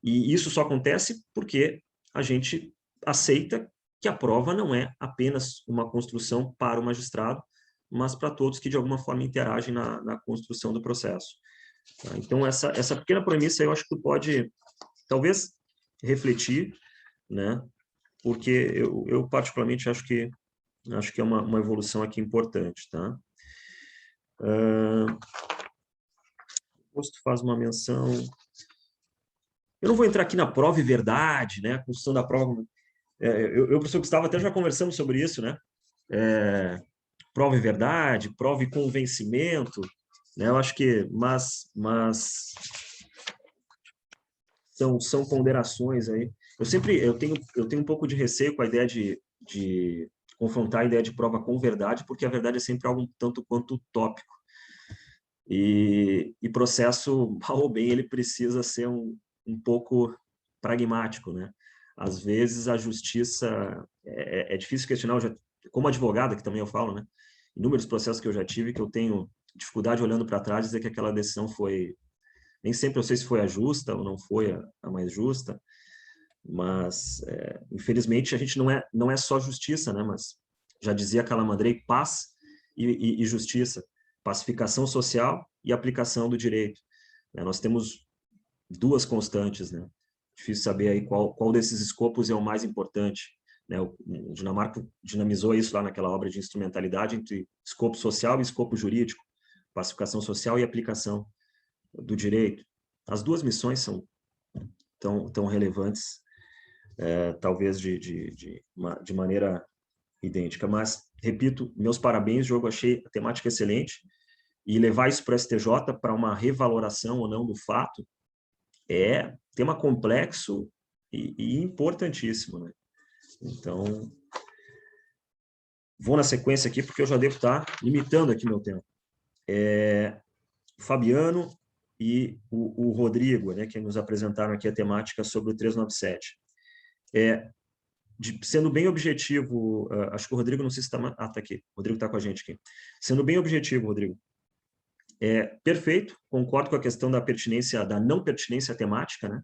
E isso só acontece porque a gente aceita que a prova não é apenas uma construção para o magistrado, mas para todos que, de alguma forma, interagem na construção do processo. Tá? Então, essa pequena premissa eu acho que tu pode, talvez, refletir, né? Porque eu particularmente acho que é uma evolução aqui importante, tá? Depois tu faz uma menção... Eu não vou entrar aqui na prova e verdade, né? A construção da prova... Eu, professor Gustavo, até já conversamos sobre isso, né? Prova e verdade, prova e convencimento, né? Eu acho que... Mas são ponderações aí. Eu tenho um pouco de receio com a ideia de confrontar a ideia de prova com verdade, porque a verdade é sempre algo um tanto quanto utópico. E processo, mal ou bem, ele precisa ser um pouco pragmático, né? Às vezes a justiça é difícil questionar, como advogado, que também eu falo, né? Inúmeros processos que eu já tive, que eu tenho dificuldade olhando para trás dizer que aquela decisão foi... Nem sempre eu sei se foi a justa ou não foi a mais justa, mas, infelizmente, a gente não é só justiça, né? Mas, já dizia Calamandrei, paz e justiça, pacificação social e aplicação do direito. Nós temos duas constantes, né? Difícil saber aí qual desses escopos é o mais importante, né? O Dinamarca dinamizou isso lá naquela obra de instrumentalidade entre escopo social e escopo jurídico, pacificação social e aplicação do direito. As duas missões são tão relevantes, talvez de maneira idêntica. Mas, repito, meus parabéns, Diogo, achei a temática excelente, e levar isso para o STJ para uma revaloração ou não do fato é tema complexo e importantíssimo, né? Então, vou na sequência aqui, porque eu já devo estar limitando aqui meu tempo. Fabiano e o Rodrigo, né, que nos apresentaram aqui a temática sobre o 397. Sendo bem objetivo, acho que o Rodrigo, não sei se está... está aqui. O Rodrigo está com a gente aqui. Sendo bem objetivo, Rodrigo, perfeito, concordo com a questão da pertinência, da não pertinência temática, né,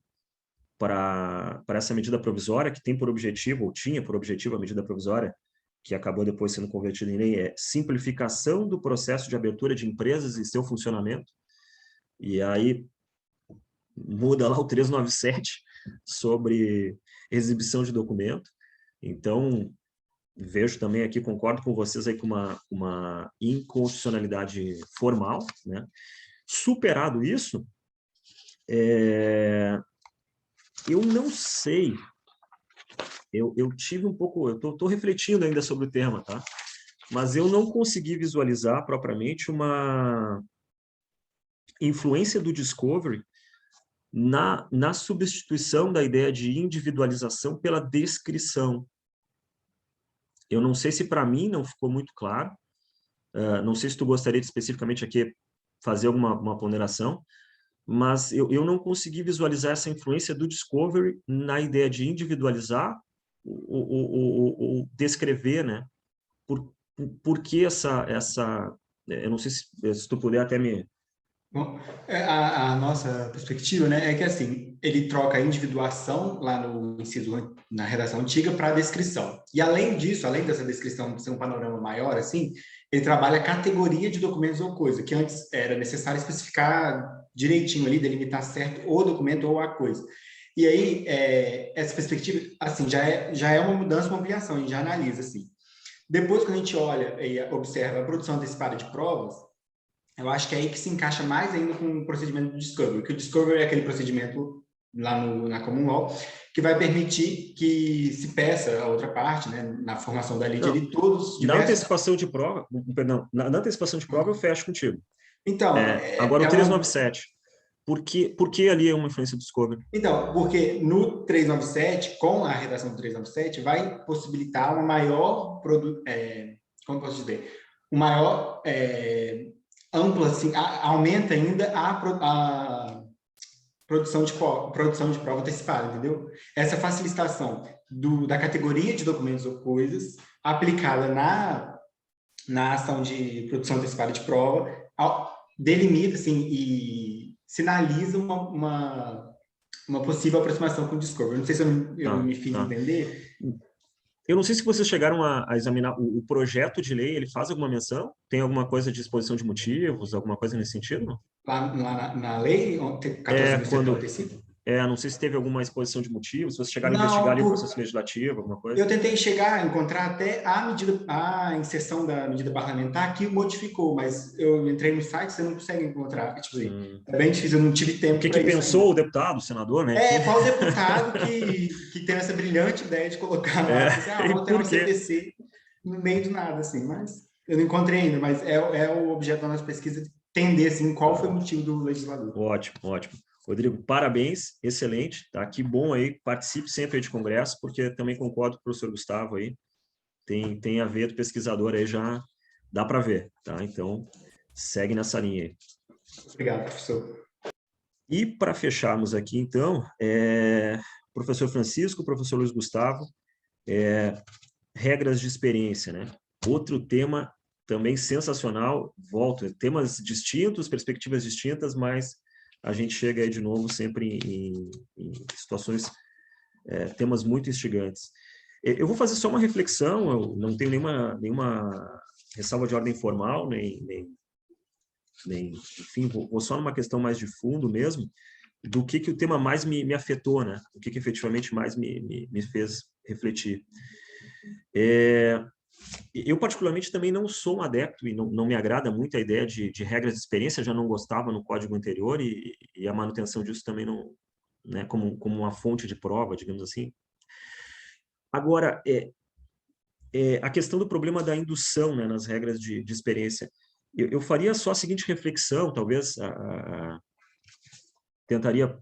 para essa medida provisória, que tem por objetivo, ou tinha por objetivo a medida provisória, que acabou depois sendo convertida em lei, simplificação do processo de abertura de empresas e seu funcionamento. E aí muda lá o 397 sobre exibição de documento. Então, vejo também aqui, concordo com vocês aí com uma inconstitucionalidade formal, né? Superado isso, eu não sei, eu tive um pouco, eu estou refletindo ainda sobre o tema, tá? Mas eu não consegui visualizar propriamente uma influência do Discovery na substituição da ideia de individualização pela descrição. Eu não sei se para mim não ficou muito claro, não sei se tu gostaria de especificamente aqui fazer uma ponderação, mas eu não consegui visualizar essa influência do Discovery na ideia de individualizar ou descrever, né? Por que essa... Eu não sei se tu puder até me... Bom, a nossa perspectiva, né, é que assim, ele troca a individuação lá no inciso, na redação antiga, para a descrição. E além disso, além dessa descrição ser um panorama maior, assim, ele trabalha a categoria de documentos ou coisa, que antes era necessário especificar direitinho ali, delimitar certo o documento ou a coisa. E aí, essa perspectiva, assim, já é uma mudança, uma ampliação, a gente já analisa, assim. Depois, quando a gente olha e observa a produção antecipada de provas, eu acho que é aí que se encaixa mais ainda com o procedimento do Discovery, que o Discovery é aquele procedimento lá na Common Law que vai permitir que se peça a outra parte, né, na formação da lei de todos... Na antecipação de prova, perdão, na antecipação de prova eu fecho contigo. Então... agora o 397, por que ali é uma influência do Discovery? Então, porque no 397, com a redação do 397, vai possibilitar uma maior... como posso dizer? Uma maior... ampla, assim, aumenta ainda a produção de prova antecipada, entendeu? Essa facilitação da categoria de documentos ou coisas aplicada na ação de produção antecipada de prova delimita, assim, e sinaliza uma possível aproximação com o Discovery. Não sei se eu me fiz entender. Eu não sei se vocês chegaram a examinar o projeto de lei, ele faz alguma menção? Tem alguma coisa de exposição de motivos, alguma coisa nesse sentido? Não? Lá na lei 14.145? Não sei se teve alguma exposição de motivos, se vocês chegaram a investigar ali o processo legislativo, alguma coisa. Eu tentei encontrar até a inserção da medida parlamentar que modificou, mas eu entrei no site, você não consegue encontrar. Tipo assim, é bem difícil, eu não tive tempo. O que pensou o deputado, o senador, né? Qual deputado que teve essa brilhante ideia de colocar lá, vou ter uma CPC no meio do nada, assim, mas eu não encontrei ainda, mas é o objeto da nossa pesquisa, entender, assim, qual foi o motivo do legislador. Ótimo, ótimo. Rodrigo, parabéns, excelente, tá? Que bom aí, participe sempre aí de congresso, porque também concordo com o professor Gustavo aí, tem a ver do pesquisador aí, já dá para ver, tá? Então, segue nessa linha aí. Obrigado, professor. E para fecharmos aqui, então, professor Francisco, professor Luiz Gustavo, regras de experiência, né? Outro tema também sensacional, volto, temas distintos, perspectivas distintas, mas a gente chega aí de novo sempre em situações, temas muito instigantes. Eu vou fazer só uma reflexão, eu não tenho nenhuma ressalva de ordem formal, enfim, vou só numa questão mais de fundo mesmo, do que o tema mais me afetou, né? O que efetivamente mais me fez refletir. Eu, particularmente, também não sou um adepto e não me agrada muito a ideia de regras de experiência, já não gostava no código anterior e a manutenção disso também não, né, como uma fonte de prova, digamos assim. Agora, a questão do problema da indução, né, nas regras de experiência, eu faria só a seguinte reflexão, talvez tentaria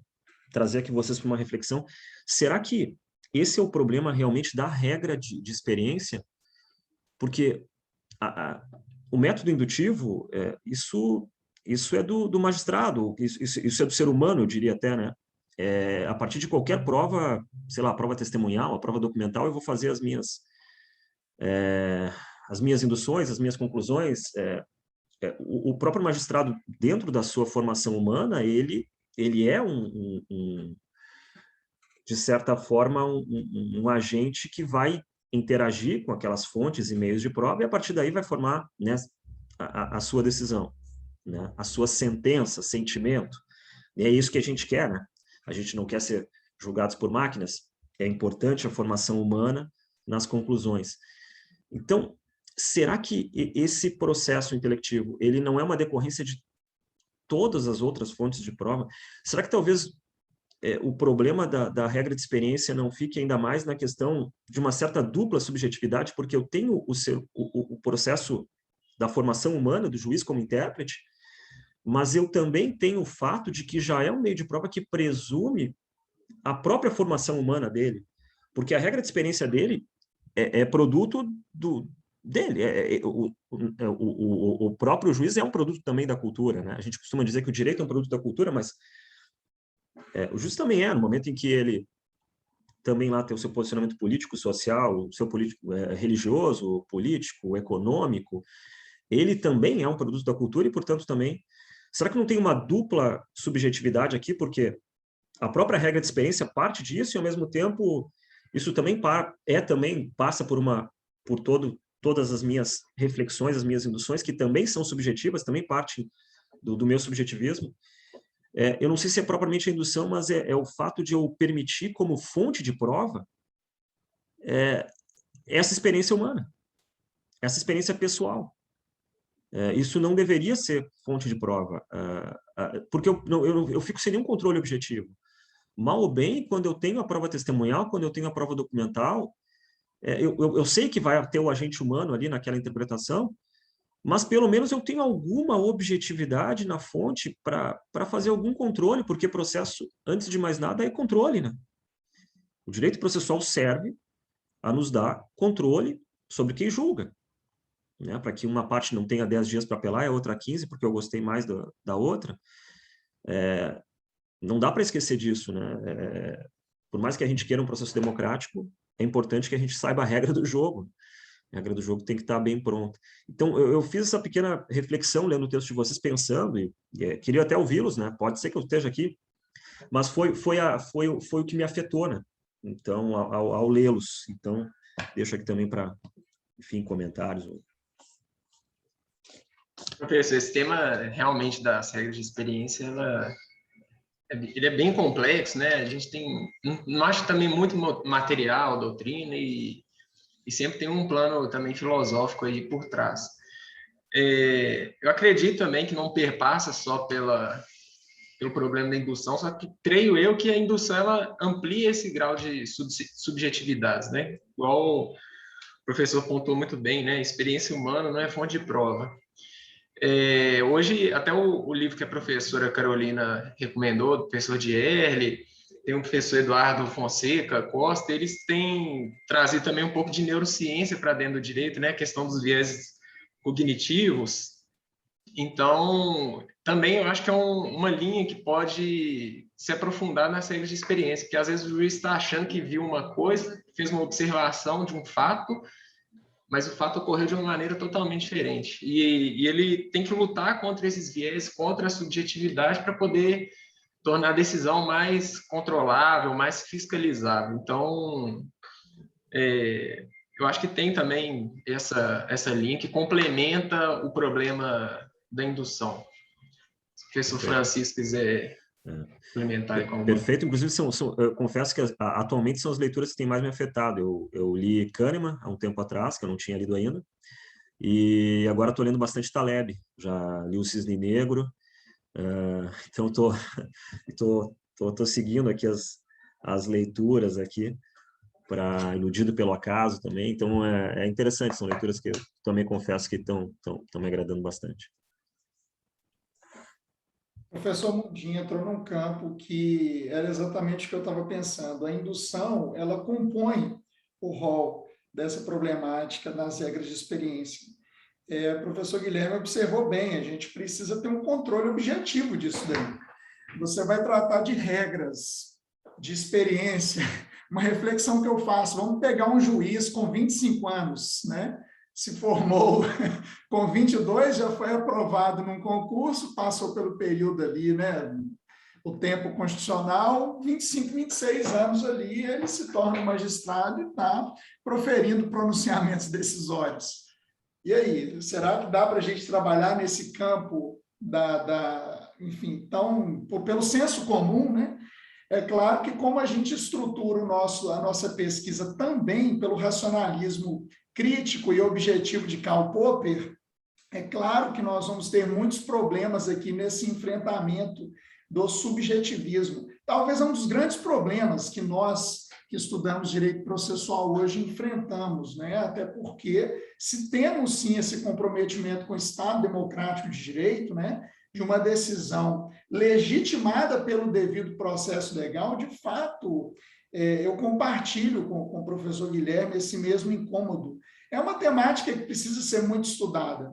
trazer aqui vocês para uma reflexão. Será que esse é o problema realmente da regra de experiência? Porque o método indutivo, isso é do magistrado, isso é do ser humano, eu diria até, né? A partir de qualquer prova, sei lá, prova testemunhal, a prova documental, eu vou fazer as minhas induções, as minhas conclusões. O próprio magistrado, dentro da sua formação humana, ele é de certa forma, um agente que vai interagir com aquelas fontes e meios de prova e, a partir daí, vai formar, né, a sua decisão, né, a sua sentença, sentimento. E é isso que a gente quer, né? A gente não quer ser julgados por máquinas. É importante a formação humana nas conclusões. Então, será que esse processo intelectivo, ele não é uma decorrência de todas as outras fontes de prova? Será que talvez o problema da regra de experiência não fique ainda mais na questão de uma certa dupla subjetividade, porque eu tenho o processo da formação humana do juiz como intérprete, mas eu também tenho o fato de que já é um meio de prova que presume a própria formação humana dele, porque a regra de experiência dele é produto dele, o próprio juiz é um produto também da cultura, né? A gente costuma dizer que o direito é um produto da cultura, mas o juiz também no momento em que ele também lá tem o seu posicionamento político, social, o seu político religioso, político, econômico, ele também é um produto da cultura e, portanto, também... Será que não tem uma dupla subjetividade aqui? Porque a própria regra de experiência parte disso e, ao mesmo tempo, isso também passa por todas as minhas reflexões, as minhas induções, que também são subjetivas, também partem do meu subjetivismo. Eu não sei se é propriamente a indução, mas é o fato de eu permitir como fonte de prova essa experiência humana, essa experiência pessoal. Isso não deveria ser fonte de prova, porque eu fico sem nenhum controle objetivo. Mal ou bem, quando eu tenho a prova testemunhal, quando eu tenho a prova documental, eu sei que vai ter o agente humano ali naquela interpretação, mas pelo menos eu tenho alguma objetividade na fonte para fazer algum controle, porque processo, antes de mais nada, é controle, né? O direito processual serve a nos dar controle sobre quem julga. né, para que uma parte não tenha 10 dias para apelar e a outra 15, porque eu gostei mais da outra. Não dá para esquecer disso, né? Por mais que a gente queira um processo democrático, é importante que a gente saiba a regra do jogo. A regra do jogo tem que estar bem pronta. Então, eu fiz essa pequena reflexão lendo o texto de vocês, pensando, e queria até ouvi-los, né? Pode ser que eu esteja aqui, mas foi o que me afetou, né? Então, ao lê-los. Então, deixo aqui também para, enfim, comentários. Professor, esse tema realmente das regras de experiência, ele é bem complexo, né? A gente não acha também muito material, doutrina, e sempre tem um plano também filosófico aí por trás. Eu acredito também que não perpassa só pelo problema da indução, só que creio eu que a indução ela amplia esse grau de subjetividades, né? Igual o professor pontuou muito bem, né? Experiência humana não é fonte de prova. Hoje, até o livro que a professora Carolina recomendou, do professor Dierle, tem o professor Eduardo Fonseca Costa, eles têm trazido também um pouco de neurociência para dentro do direito, né? A questão dos vieses cognitivos. Então, também eu acho que é uma linha que pode se aprofundar nas regras de experiência, porque às vezes o juiz está achando que viu uma coisa, fez uma observação de um fato, mas o fato ocorreu de uma maneira totalmente diferente. E ele tem que lutar contra esses viés, contra a subjetividade, para poder tornar a decisão mais controlável, mais fiscalizável. Então, eu acho que tem também essa linha que complementa o problema da indução. Se o professor Francisco quiser complementar aí com alguma... Perfeito. Inclusive, eu confesso que atualmente são as leituras que têm mais me afetado. Eu li Kahneman há um tempo atrás, que eu não tinha lido ainda, e agora estou lendo bastante Taleb. Já li o Cisne Negro, então estou seguindo aqui as leituras aqui, para Iludido pelo Acaso também. Então, é interessante, são leituras que eu também confesso que estão me agradando bastante. O professor Mundinho entrou num campo que era exatamente o que eu estava pensando. A indução, ela compõe o rol dessa problemática das regras de experiência. O professor Guilherme observou bem, a gente precisa ter um controle objetivo disso daí. Você vai tratar de regras de experiência, uma reflexão que eu faço, vamos pegar um juiz com 25 anos, né? Se formou com 22, já foi aprovado num concurso, passou pelo período ali, né? O tempo constitucional, 25, 26 anos ali, ele se torna magistrado e está proferindo pronunciamentos decisórios. E aí, será que dá para a gente trabalhar nesse campo enfim, pelo senso comum, né? É claro que como a gente estrutura a nossa pesquisa também pelo racionalismo crítico e objetivo de Karl Popper, é claro que nós vamos ter muitos problemas aqui nesse enfrentamento do subjetivismo. Talvez é um dos grandes problemas que nós que estudamos direito processual hoje enfrentamos, né? Até porque se temos sim esse comprometimento com o Estado democrático de direito, né? De uma decisão legitimada pelo devido processo legal, de fato, eu compartilho com o professor Guilherme esse mesmo incômodo. É uma temática que precisa ser muito estudada.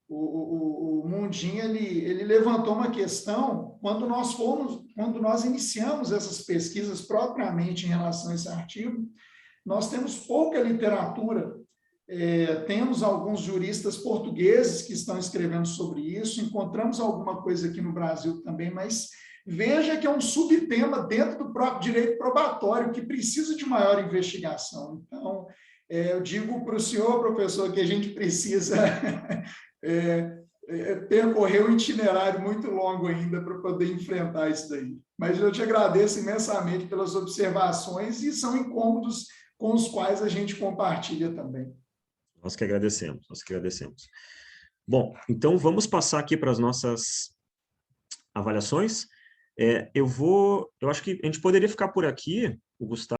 O Mundinho, ele levantou uma questão, quando nós iniciamos essas pesquisas propriamente em relação a esse artigo, nós temos pouca literatura. Temos alguns juristas portugueses que estão escrevendo sobre isso, encontramos alguma coisa aqui no Brasil também, mas veja que é um subtema dentro do próprio direito probatório, que precisa de maior investigação. Então, eu digo para o senhor, professor, que a gente precisa percorrer um itinerário muito longo ainda para poder enfrentar isso daí. Mas eu te agradeço imensamente pelas observações e são incômodos com os quais a gente compartilha também. Nós que agradecemos. Bom, então vamos passar aqui para as nossas avaliações. Eu acho que a gente poderia ficar por aqui, o Gustavo.